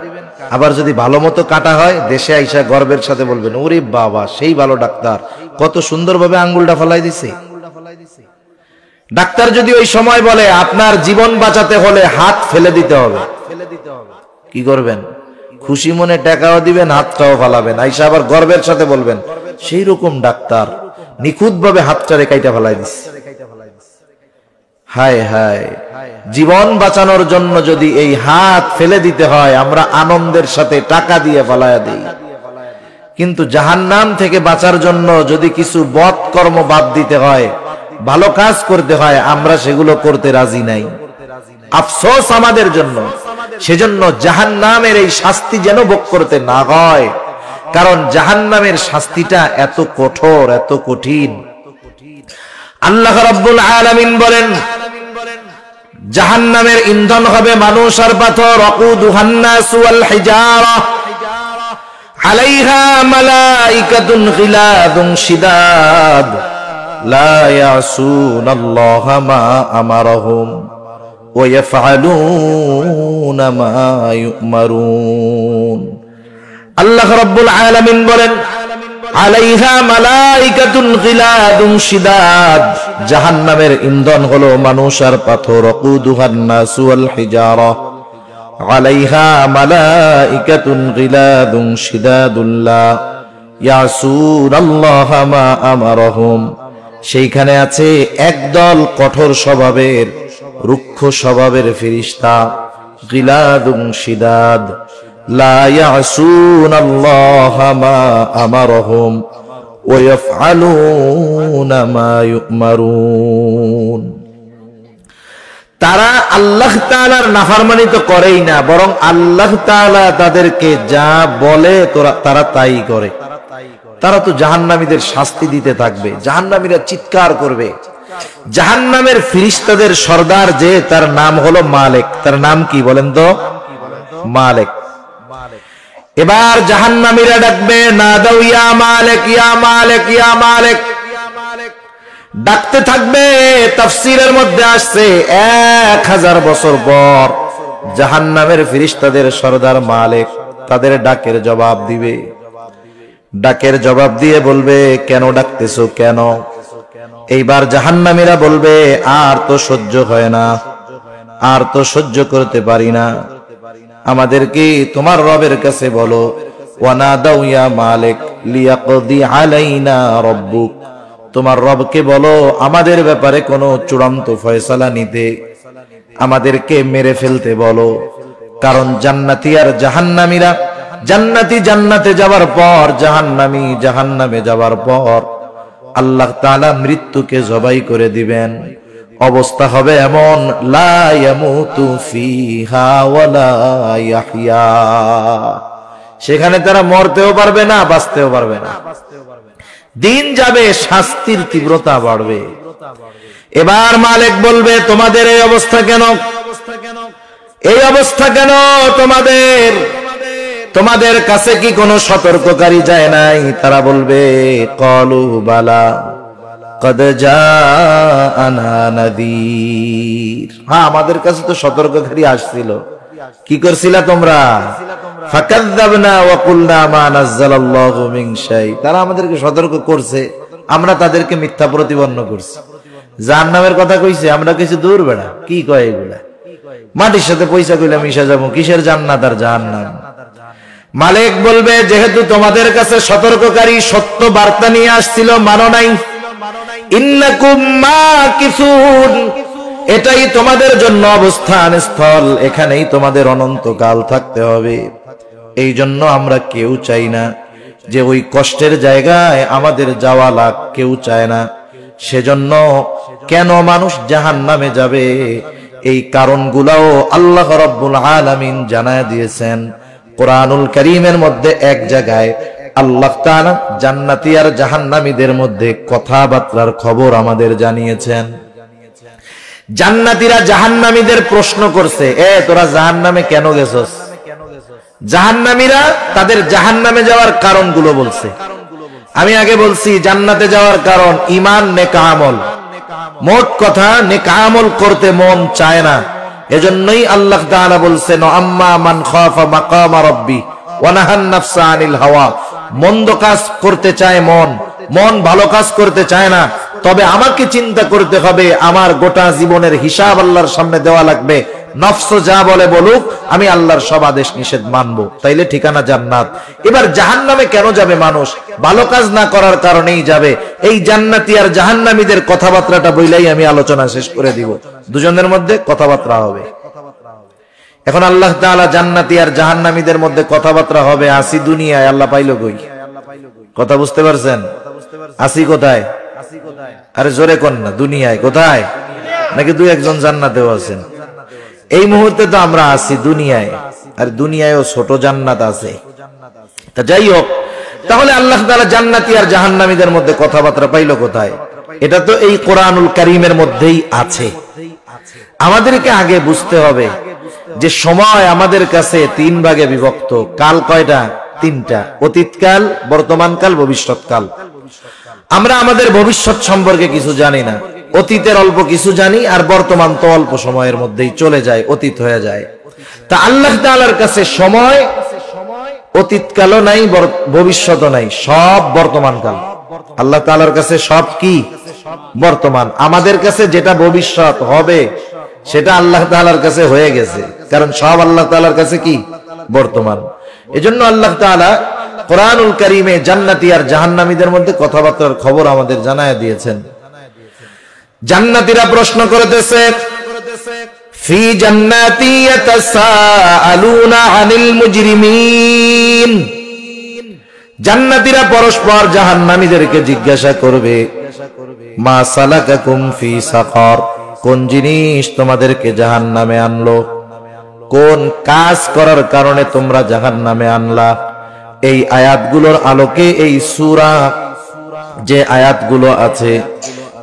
আবার যদি ভালো মতো কাটা হয়, দেশে আইসা গর্বের সাথে বলবেন ওরে বাবা, সেই ভালো ডাক্তার, কত সুন্দরভাবে আঙ্গুলটা ফেলাই দিছে। ডাক্তার যদি ওই সময় বলে আপনার জীবন বাঁচাতে হলে হাত ফেলে দিতে হবে, কি করবেন? খুশি মনে টাকাও দিবেন, হাতটাও ফালাবেন, আইসা আবার গর্বের সাথে বলবেন সেই রকম ডাক্তার নিখুঁত ভাবে হাতটারে কাইটা ফেলাই দিচ্ছে। হায় হায়, জীবন বাঁচানোর জন্য যদি এই হাত ফেলে দিতে হয়, আমরা আনন্দের সাথে টাকা দিয়ে ফালায়া দিই, কিন্তু জাহান্নাম থেকে বাঁচার জন্য যদি কিছু বদ কর্ম বাদ দিতে হয়, ভালো কাজ করতে হয়, আমরা সেগুলো করতে রাজি নাই। আফসোস আমাদের জন্য। সেজন্য জাহান্নামের এই শাস্তি যেন ভোগ করতে না হয়, কারণ জাহান্নামের শাস্তিটা এত কঠোর, এত কঠিন। আল্লাহ রাব্বুল আলামিন বলেন জাহান্নামের ইন্ধন হবে মানুষ আর পাথর, ওয়াকুদুহান নাস ওয়াল হিজারা আলাইহা মালাইকাতুন গিলাদুন শিদাদ লা ইয়াসুনাল্লাহা মা আমারহুম ওয়া ইয়াফআলুনা মা ইউমারুন। আল্লাহ রাব্বুল আলামিন বলেন আলাইহা মালাইকাতুন গিলাদুন শিদাদ, জাহান্নামের ইন্ধন হলো মানুষ আর পাথর, ওয়াকুদুহান নাস ওয়াল হিজারা আলাইহা মালাইকাতুন গিলাদুন শিদাদুন লা ইয়াসুনাল্লাহা মা আমারহুম, সেইখানে আছে একদল কঠোর স্বভাবের, রুক্ষ স্বভাবের ফেরেশতা, গিলাদুন শিদাদ লা ইয়াসুনাল্লাহা মা আমারহুম ওয়া ইয়াফআলুনা মা ইউমারুন। তারা আল্লাহ তাআলার নাফরমানি তো করেই না, বরং আল্লাহ তাআলা তাদেরকে যা বলে তারা তাই করে। তারা তো জাহান্নামীদের শাস্তি দিতে থাকবে, জাহান্নামীরা চিৎকার করবে। জাহান্নামের ফেরেশতাদের সর্দার যে, তার নাম হলো মালিক। তার নাম কি বলেন তো? মালিক। এবার জাহান্নামীরা ডাকবে, নাদাউ ইয়া মালিক ইয়া মালিক ইয়া মালিক, ডাকতে থাকবে। তাফসীরের মধ্যে আসছে 1000 বছর পর জাহান্নামের ফেরেশতাদের সরদার মালিক তাদের ডাকের জবাব দিবে। ডাকের জবাব দিয়ে বলবে, কেন ডাকতেছো কেন? এইবার জাহান্নামীরা বলবে, আর তো সহ্য হয় না, আর তো সহ্য করতে পারি না, আমাদেরকে তোমার রবের কাছে বলো। ওয়ানাদাউ ইয়া মালিক লিয়াকদি আলাইনা রাব্বুক, তোমার রবকে বলো আমাদের ব্যাপারে কোনো চূড়ান্ত ফয়সালা নিতে, আমাদেরকে মেরে ফেলতে বলো। কারণ জান্নাতি আর জাহান্নামীরা, জান্নাতি জান্নাতে যাওয়ার পর, জাহান্নামী জাহান্নামে যাওয়ার পর আল্লাহ তাআলা মৃত্যুকে জবাই করে দিবেন। অবস্থা হবে এমন, লা ইয়ামুতু ফিহা ওয়ালা ইয়াহইয়া, সেখানে তারা মরতেও পারবে না, বাঁচতেও পারবে না। দিন যাবে, শাস্তির তীব্রতা বাড়বে। এবার মালিক বলবে, তোমাদের এই অবস্থা কেন? এই অবস্থা কেন তোমাদের? তোমাদের কাছে কি কোনো সতর্ককারী যায় নাই? তারা বলবে, ক্বালু বালা কদ জাআনা নাযীর, হ্যাঁ আমাদের কাছে তো সতর্ককারী আসছিল। কি করছিলা তোমরা? ফাকাযযাবনা ওয়া কুলনা মা নাযালাল্লাহু মিন শাই, তারা আমাদেরকে সতর্ক করছে, আমরা তাদেরকে মিথ্যা প্রতিপন্ন করছি। জাহান্নামের কথা কইছে, আমরা কিছু দূর বেড়া, কি কয় এগুলা? মাটির সাথে পয়সা কইলা মিশা যাবো, কিসের জান্নাত আর জাহান্নাম? মালিক বলবে, যেহেতু তোমাদের কাছে সতর্ককারী সত্য বার্তা নিয়ে আসছিল, মানো নাই, ইন্নাকুম মাকিসুন, এটাই তোমাদের জন্য অবস্থান স্থল, এখানেই তোমাদের অনন্তকাল থাকতে হবে। এই জন্য আমরা কেউ চাই না যে ওই কষ্টের জায়গায় আমাদের যাওয়া লাগ, কেউ চায় না। সেজন্য কেন মানুষ জাহান্নামে যাবে, এই কারণগুলাও আল্লাহ রাব্বুল আলামিন জানায় দিয়েছেন কোরআনুল কারীমের মধ্যে। এক জায়গায় আল্লাহ তাআলা জান্নাতি আর জাহান্নামীদের মধ্যে কথাবার্তার খবর আমাদের জানিয়েছেন। জান্নাতীরা জাহান্নামীদের প্রশ্ন করছে, তোরা জাহান্নামে কেন গেছস? জাহান্নামীরা তাদের জাহান্নামে যাওয়ার কারণগুলো বলছে। আমি আগে বলছি, জান্নাতে যাওয়ার কারণ ঈমান, নেক আমল। মোট কথা, নেক আমল করতে মন চায় না, এজন্যই আল্লাহ তাআলা বলছেন, আম্মা মান খাফা মাকামা রাব্বি ওয়া নাহান নাফসা আনিল হাওয়া। মন্দ কাজ করতে চায় মন, মন ভালো কাজ করতে চায় না। তবে আমাকে চিন্তা করতে হবে, আমার গোটা জীবনের হিসাব আল্লাহর সামনে দেওয়া লাগবে। নফস যা বলে বলুক, আমি আল্লাহর সব আদেশ নিষেধ মানবো, তাইলে ঠিকানা জান্নাত। এবার জাহান্নামে কেন যাবে মানুষ? ভালো কাজ না করার কারণেই যাবে। এই জান্নাতি আর জাহান্নামীদের কথাবার্তাটা বইলাই আমি আলোচনা শেষ করে দিব, দুজনের মধ্যে কথাবার্তা হবে। এখন আল্লাহ তাআলা জান্নাতি আর জাহান্নামীদের মধ্যে কথাবার্তা হবে, আসি দুনিয়ায়, আল্লাহ পাইলো কই? কথা বুঝতে পারছেন? আসি কোথায়? আরে জোরে কোন না, দুনিয়ায় কোথায়? নাকি দুই একজন জান্নাতেও আছেন? এই মুহূর্তে তো আমরা আছি দুনিয়ায়, আর দুনিয়ায়ও ছোট জান্নাত আছে। তা যাই হোক, তাহলে আল্লাহ তাআলা জান্নাতি আর জাহান্নামীদের মধ্যে কথাবার্তা পাইলো কোথায়? এটা তো এই কোরআনুল কারীমের মধ্যেই আছে। আমাদেরকে আগে বুঝতে হবে যে সময় আমাদের কাছে 3 ভাগে বিভক্ত। কাল কয়টা? 3টা, অতীতকাল, বর্তমানকাল, ভবিষ্যৎকাল। আমরা আমাদের ভবিষ্যৎ সম্পর্কে কিছু জানি না, অতীতের অল্প কিছু জানি, আর বর্তমান তো অল্প সময়ের মধ্যেই চলে যায়, অতীত হয়ে যায়। তা আল্লাহ তাআলার কাছে সময় অতীতকালও নাই, ভবিষ্যৎও নাই, সব বর্তমানকাল। আল্লাহ তাআলার কাছে সব কি? বর্তমান। আমাদের কাছে যেটা ভবিষ্যৎ হবে সেটা আল্লাহ তাআলার কাছে হয়ে গেছে, কারণ সব আল্লাহ তাআলার কাছে কি? বর্তমান। এজন্য আল্লাহ তাআলা কোরআনুল কারীমে জান্নাতি আর জাহান্নামীদের মধ্যে কথাবার্তার খবর আমাদের জানায় দিয়েছেন। জান্নাতীরা প্রশ্ন করতেছে, ফি জান্নাতি ইয়াতাসাআলুনা আনিল মুজরিমিন। জান্নাতীরা পরস্পর জাহান্নামীদেরকে জিজ্ঞাসা করবে, মা সালাকাকুম ফি সাকার, কোন জিনিস তোমাদেরকে জাহান্নামে আনলো? কোন কাজ করার কারণে তোমরা জাহান্নামে আনলা? এই আয়াতগুলোর আলোকে, এই সূরা যে আয়াতগুলো আছে,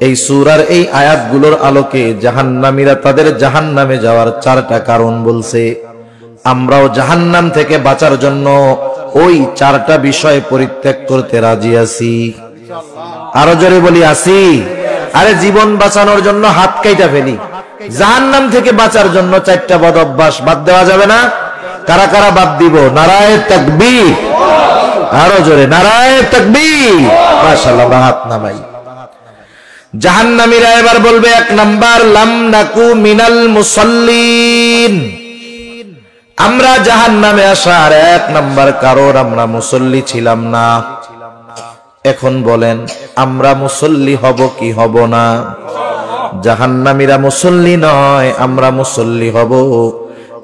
এই সূরার এই আয়াতগুলোর আলোকে জাহান্নামীরা তাদের জাহান্নামে যাওয়ার 4টা কারণ বলছে। আমরাও জাহান্নাম থেকে বাঁচার জন্য ওই 4টা বিষয় পরিত্যাগ করতে রাজি আছি। আরো জোরে বলি, আছি। আরে জীবন বাঁচানোর জন্য হাত কাইটা ফেলি, জাহান্নাম থেকে বাঁচার জন্য 4টা বদ অভ্যাস বাদ দেওয়া যাবে না? কারা কারা বাদ দিব? নারায়ে তাকবীর, আরো জোরে নারায়ে তাকবীর। মাশাআল্লাহ, হাত নামাই। জাহান্নামীরা এবার বলবে 1 নাম্বার, লাম নাকু মিনাল মুসাল্লিন। আমরা জাহান্নামে আসার 1 নাম্বার কারণ আমরা মুসল্লি ছিলাম না। এখন বলেন আমরা মুসল্লি হব কি হব না? জাহান্নামীরা মুসল্লি নয়, আমরা মুসল্লি হব।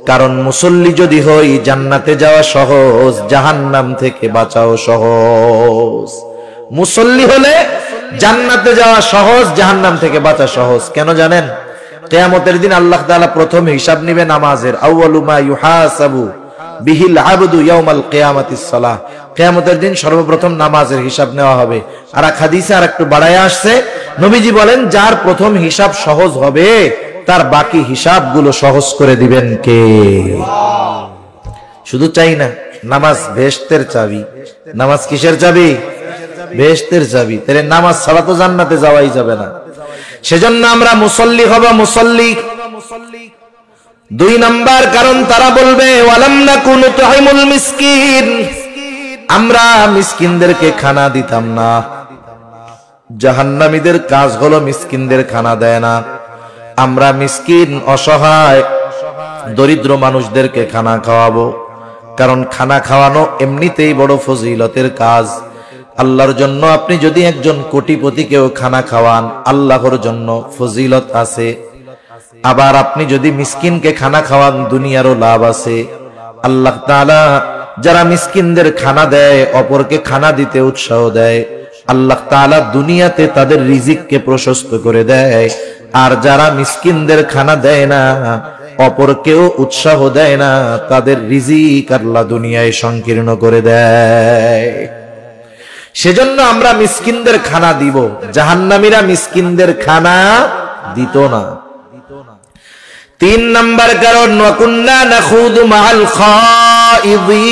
কারণ মুসল্লি যদি হই জান্নাতে যাওয়া সহজ, জাহান্নাম থেকে বাঁচাও সহজ। মুসল্লি হলে জান্নাতে যাওয়া সহজ, জাহান্নাম থেকে বাঁচা সহজ। কেন জানেন? কিয়ামতের দিন আল্লাহ তাআলা প্রথম হিসাব নেবে নামাজের। আউয়ালু মা ইউহাসাবু বিহিল আবদু ইয়াউমাল কিয়ামাতিস সালাহ। কিয়ামতের দিন সর্বপ্রথম নামাজের হিসাব নেওয়া হবে। আর এক হাদিসে আর একটু বাড়ায় আসছে, নবীজি বলেন যার প্রথম হিসাব সহজ হবে তার বাকি হিসাবগুলো সহজ করে দিবেন কে? শুধু চাই না, নামাজ বেহেশতের চাবি। নামাজ কিসের চাবি? বেহেশতের চাবি। তাহলে নামাজ ছাড়া তো জান্নাতে যাওয়াই যাবে না। সেজন্য আমরা মুসল্লি হব, মুসল্লি। 2 নাম্বার কারণ তারা বলবে ওয়ালাম নাকুনু তুহিমুল মিসকিন। আমরা মিসকিনদেরকে খানা দিতাম না। জাহান্নামীদের কাজ হলো মিসকিনদের খানা দেয় না। আমরা মিসকিন, অসহায়, দরিদ্র মানুষদেরকে খানা খাওয়াবো। কারণ খানা খাওয়ানো এমনিতেই বড় ফজিলতের কাজ। আল্লাহর জন্য আপনি যদি একজন কোটিপতিকেও খানা খাওয়ান, আল্লাহর জন্য ফজিলত আছে। আবার আপনি যদি মিসকিনকে খানা খাওয়ান, দুনিয়ারও লাভ আছে। আল্লাহ তাআলা যারা মিসকিনদের খানা দেয়, অপরকে খানা দিতে উৎসাহ দেয়, আল্লাহ তাআলা দুনিয়াতে তাদের রিজিককে প্রশস্ত করে দেয়। আর যারা মিসকিনদের খানা দেয় না, অপরকেও উৎসাহ দেয় না, তাদের রিজিক আল্লাহ দুনিয়ায় সংকীর্ণ করে দেয়। সেজন্য আমরা মিসকিনদের খানা দিব, জাহান্নামীরা মিসকিনদের খানা দিত না। 3 নাম্বার কারণ ওয়া কুন্না নাখুদু মাআল খাইদিন।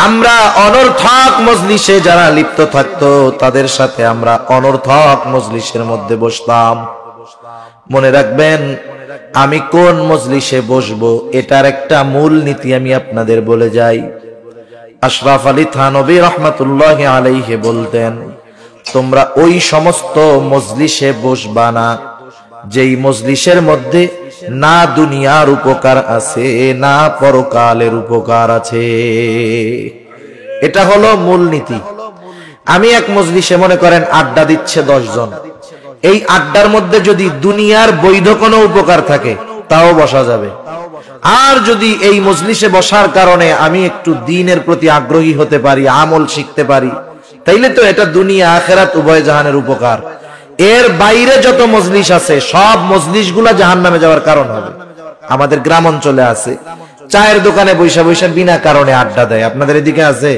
আমরা অনর্থক মজলিসে যারা লিপ্ত থাকতো তাদের সাথে আমরা অনর্থক মজলিসের মধ্যে বসতাম। মনে রাখবেন, আমি কোন মজলিসে বসবো এটার একটা মূল নীতি আমি আপনাদের বলে যাই। আশরাফ আলী থানভী রহমাতুল্লাহি আলাইহি বলতেন, তোমরা ওই সমস্ত মজলিসে বসবা না যেই মজলিসের মধ্যে না দুনিয়ার উপকার আছে না পরকালের উপকার আছে। এটা হলো মূল নীতি। আমি এক মজলিসে মনে করেন আড্ডা দিচ্ছে 10 জন, এই আড্ডার মধ্যে যদি দুনিয়ার বৈধ কোনো উপকার থাকে তাও বসা যাবে। আর যদি এই মজলিসে বসার কারণে আমি একটু দ্বীনের প্রতি আগ্রহী হতে পারি, আমল শিখতে পারি, তাইলে তো এটা দুনিয়া আখিরাত উভয় জাহানের উপকার। এর বাইরে যত মজলিস আছে সব মজলিসগুলা জাহান্নামে যাওয়ার কারণ হবে। আমাদের গ্রাম অঞ্চলে আছে, চায়ের দোকানে বৈশা বৈশা বিনা কারণে আড্ডা দেয়। আপনাদের এদিকে আছে?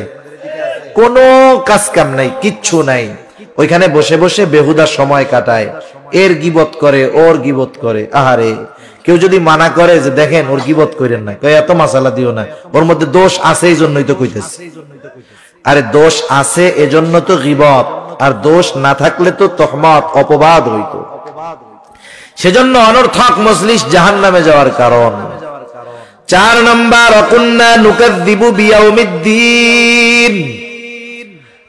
কোনো কাজ কাম নাই, কিচ্ছু নাই, ওইখানে বসে বসে বেহুদা সময় কাটায়। এর গীবত করে, ওর গীবত করে। আহারে, কেউ যদি মানা করে যে দেখেন ওর গীবত করেন না, কই এত মাসালা দিও না, ওর মধ্যে দোষ আছে এই জন্যই তো কইতেছে। আরে দোষ আছে এজন্য তো গীবত, আর দোষ না থাকলে তো তহমত, অপবাদ হইতো। সেজন্য অনর্থক মজলিস জাহান্নামে যাওয়ার কারণ। 4 নাম্বার ওয়াকুন্না নুকাযযিবু বিয়াউমিদ্দিন।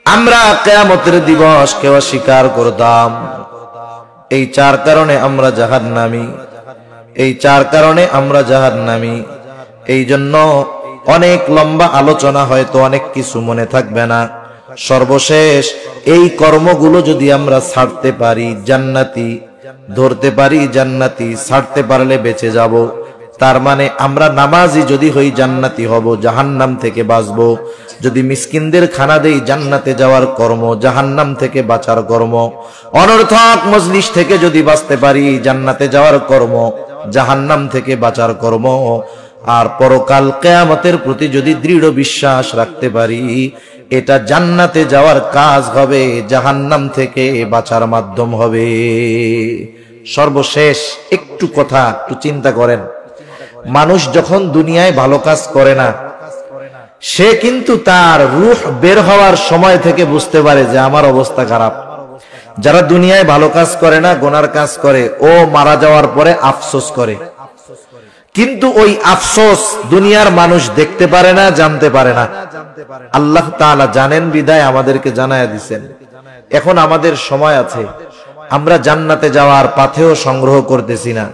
আমরা কিয়ামতের দিবসকে অস্বীকার করতাম। এই 4 কারণে আমরা জাহান্নামী। এই 4 কারণে আমরা জাহান্নামী। এই জন্য অনেক লম্বা আলোচনা, হয়তো অনেক কিছু মনে থাকবে না। সর্বশেষ এই কর্মগুলো যদি আমরা ছাড়তে পারি জান্নাতি, ধরতে পারি জান্নাতি, ছাড়তে পারলে বেঁচে যাব। তার মানে আমরা নামাজি যদি হই জান্নাতি হব, জাহান্নাম থেকে বাঁচব। যদি মিসকিনদের খানা দেই জান্নাতে যাওয়ার কর্ম, জাহান্নাম থেকে বাঁচার কর্ম। অনর্থক মজলিস থেকে যদি বাঁচতে পারি জান্নাতে যাওয়ার কর্ম, জাহান্নাম থেকে বাঁচার কর্ম। আর পরকাল কিয়ামতের প্রতি যদি দৃঢ় বিশ্বাস রাখতে পারি, এটা জান্নাতে যাওয়ার কাজ হবে, জাহান্নাম থেকে বাঁচার মাধ্যম হবে। সর্বশেষ একটু কথা একটু চিন্তা করেন, মানুষ যখন দুনিয়ায় ভালো কাজ করে না, সে কিন্তু তার রূহ বের হওয়ার সময় থেকে বুঝতে পারে যে আমার অবস্থা খারাপ। যারা দুনিয়ায় ভালো কাজ করে না, গুনার কাজ করে, ও মারা যাওয়ার পরে আফসোস করে, কিন্তু ওই আফসোস দুনিয়ার মানুষ দেখতে পারে না, জানতে পারে না। আল্লাহ তাআলা জানেন বিদায় আমাদেরকে জানায়া দিবেন। এখন আমাদের সময় আছে, আমরা জান্নাতে যাওয়ার পাথেও সংগ্রহ করতেছি না,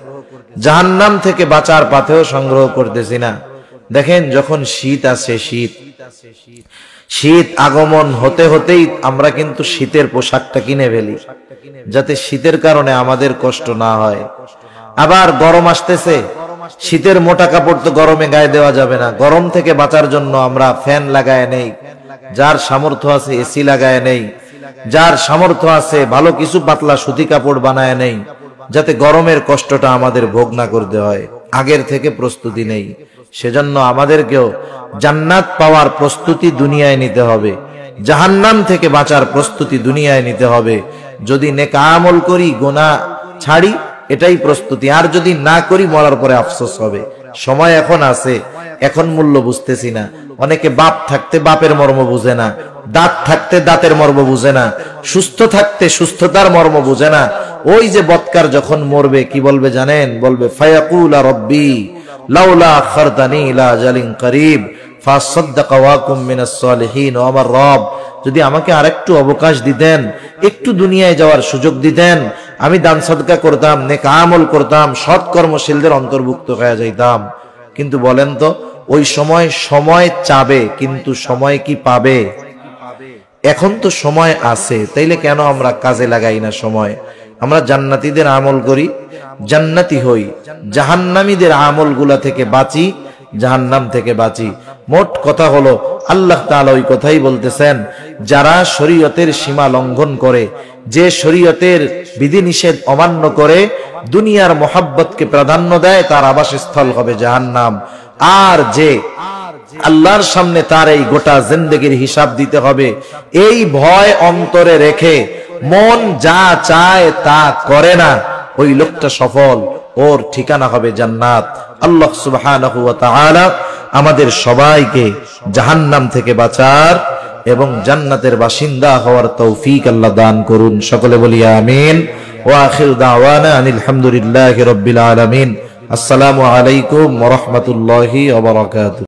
জাহান্নাম থেকে বাঁচার পাথেও সংগ্রহ করতেছি না। দেখেন, যখন শীত আসে, শীত আগমন হতে হতেই আমরা কিন্তু শীতের পোশাকটা কিনে ফেলি, যাতে শীতের কারণে আমাদের কষ্ট না হয়। আবার গরম আসতেছে, শীতের মোটা কাপড় তো গরমে গায়ে দেওয়া যাবে না, গরম থেকে বাঁচার জন্য আমরা ফ্যান লাগায় নেই, যার সামর্থ্য আছে এসি লাগায় নেই, যার সামর্থ্য আছে ভালো কিছু পাতলা সুতি কাপড় বানায় নেই, যাতে গরমের কষ্টটা আমাদের ভোগ না করতে হয়। আগের থেকে প্রস্তুতি নেই। সেজন্য আমাদেরকেও জান্নাত পাওয়ার প্রস্তুতি দুনিয়ায় নিতে হবে, জাহান্নাম থেকে বাঁচার প্রস্তুতি দুনিয়ায় নিতে হবে। যদি নেক আমল করি, গুনাহ ছাড়ি, এটাই প্রস্তুতি। আর যদি না করি, মরার পরে আফসোস হবে। সময় এখন আছে, এখন মূল্য বুঝতেছি না। অনেকে বাপ থাকতে বাপের মর্ম বুঝে না, দাঁত থাকতে দাঁতের মর্ম বুঝে না, সুস্থ থাকতে সুস্থতার মর্ম বুঝে না। ওই যে বৎকার যখন মরবে কি বলবে জানেন? বলবে ফায়াকুলা রব্বি লাউলা আখারতানি ইলা আজালিন করিব ফাসাদদাকা ওয়া কুম মিনাস সালিহিন। ও আমার রব, যদি আমাকে আরেকটু অবকাশ দিতেন, একটু দুনিয়ায় যাওয়ার সুযোগ দিতেন, আমি দান সদকা করতাম, নেক আমল করতাম, সৎ কর্মশীলদের অন্তর্ভুক্ত হয়ে যাইতাম। কিন্তু বলেন তো, ওই সময় চাবে, কিন্তু সময় কি পাবে? এখন তো সময় আছে, তাইলে কেন আমরা কাজে লাগাই না সময়? আমরা জান্নাতীদের আমল করি, জান্নাতি হই, জাহান্নামীদের আমলগুলা থেকে বাঁচি, জাহান্নাম থেকে বাঁচি। মোট কথা হলো, আল্লাহ তাআলা ওই কথাই বলতেছেন, যারা শরীয়তের সীমা লঙ্ঘন করে, যে শরীয়তের বিধিনিষেধ অমান্য করে, দুনিয়ার মোহাব্বতকে প্রাধান্য দেয়, তার আবাসস্থল হবে জাহান্নাম। আর যে আল্লাহর সামনে তার এই গোটা জিন্দেগির হিসাব দিতে হবে, এই ভয় অন্তরে রেখে মন যা চায় তা করে না, ওই লোকটা সফল, ওর ঠিকানা হবে জান্নাত। আল্লাহ সুবহানাহু ওয়া তাআলা আমাদের সবাইকে জাহান্নাম থেকে বাঁচার এবং জান্নাতের বাসিন্দা হওয়ার তৌফিক আল্লাহ দান করুন। সকলে বলি আমিন। ওয়া আখিরু দাওয়ানা আনিল হামদুলিল্লাহি রাব্বিল আলামিন। আসসালামু আলাইকুম ওয়া রাহমাতুল্লাহি ওয়া বারাকাতুহু।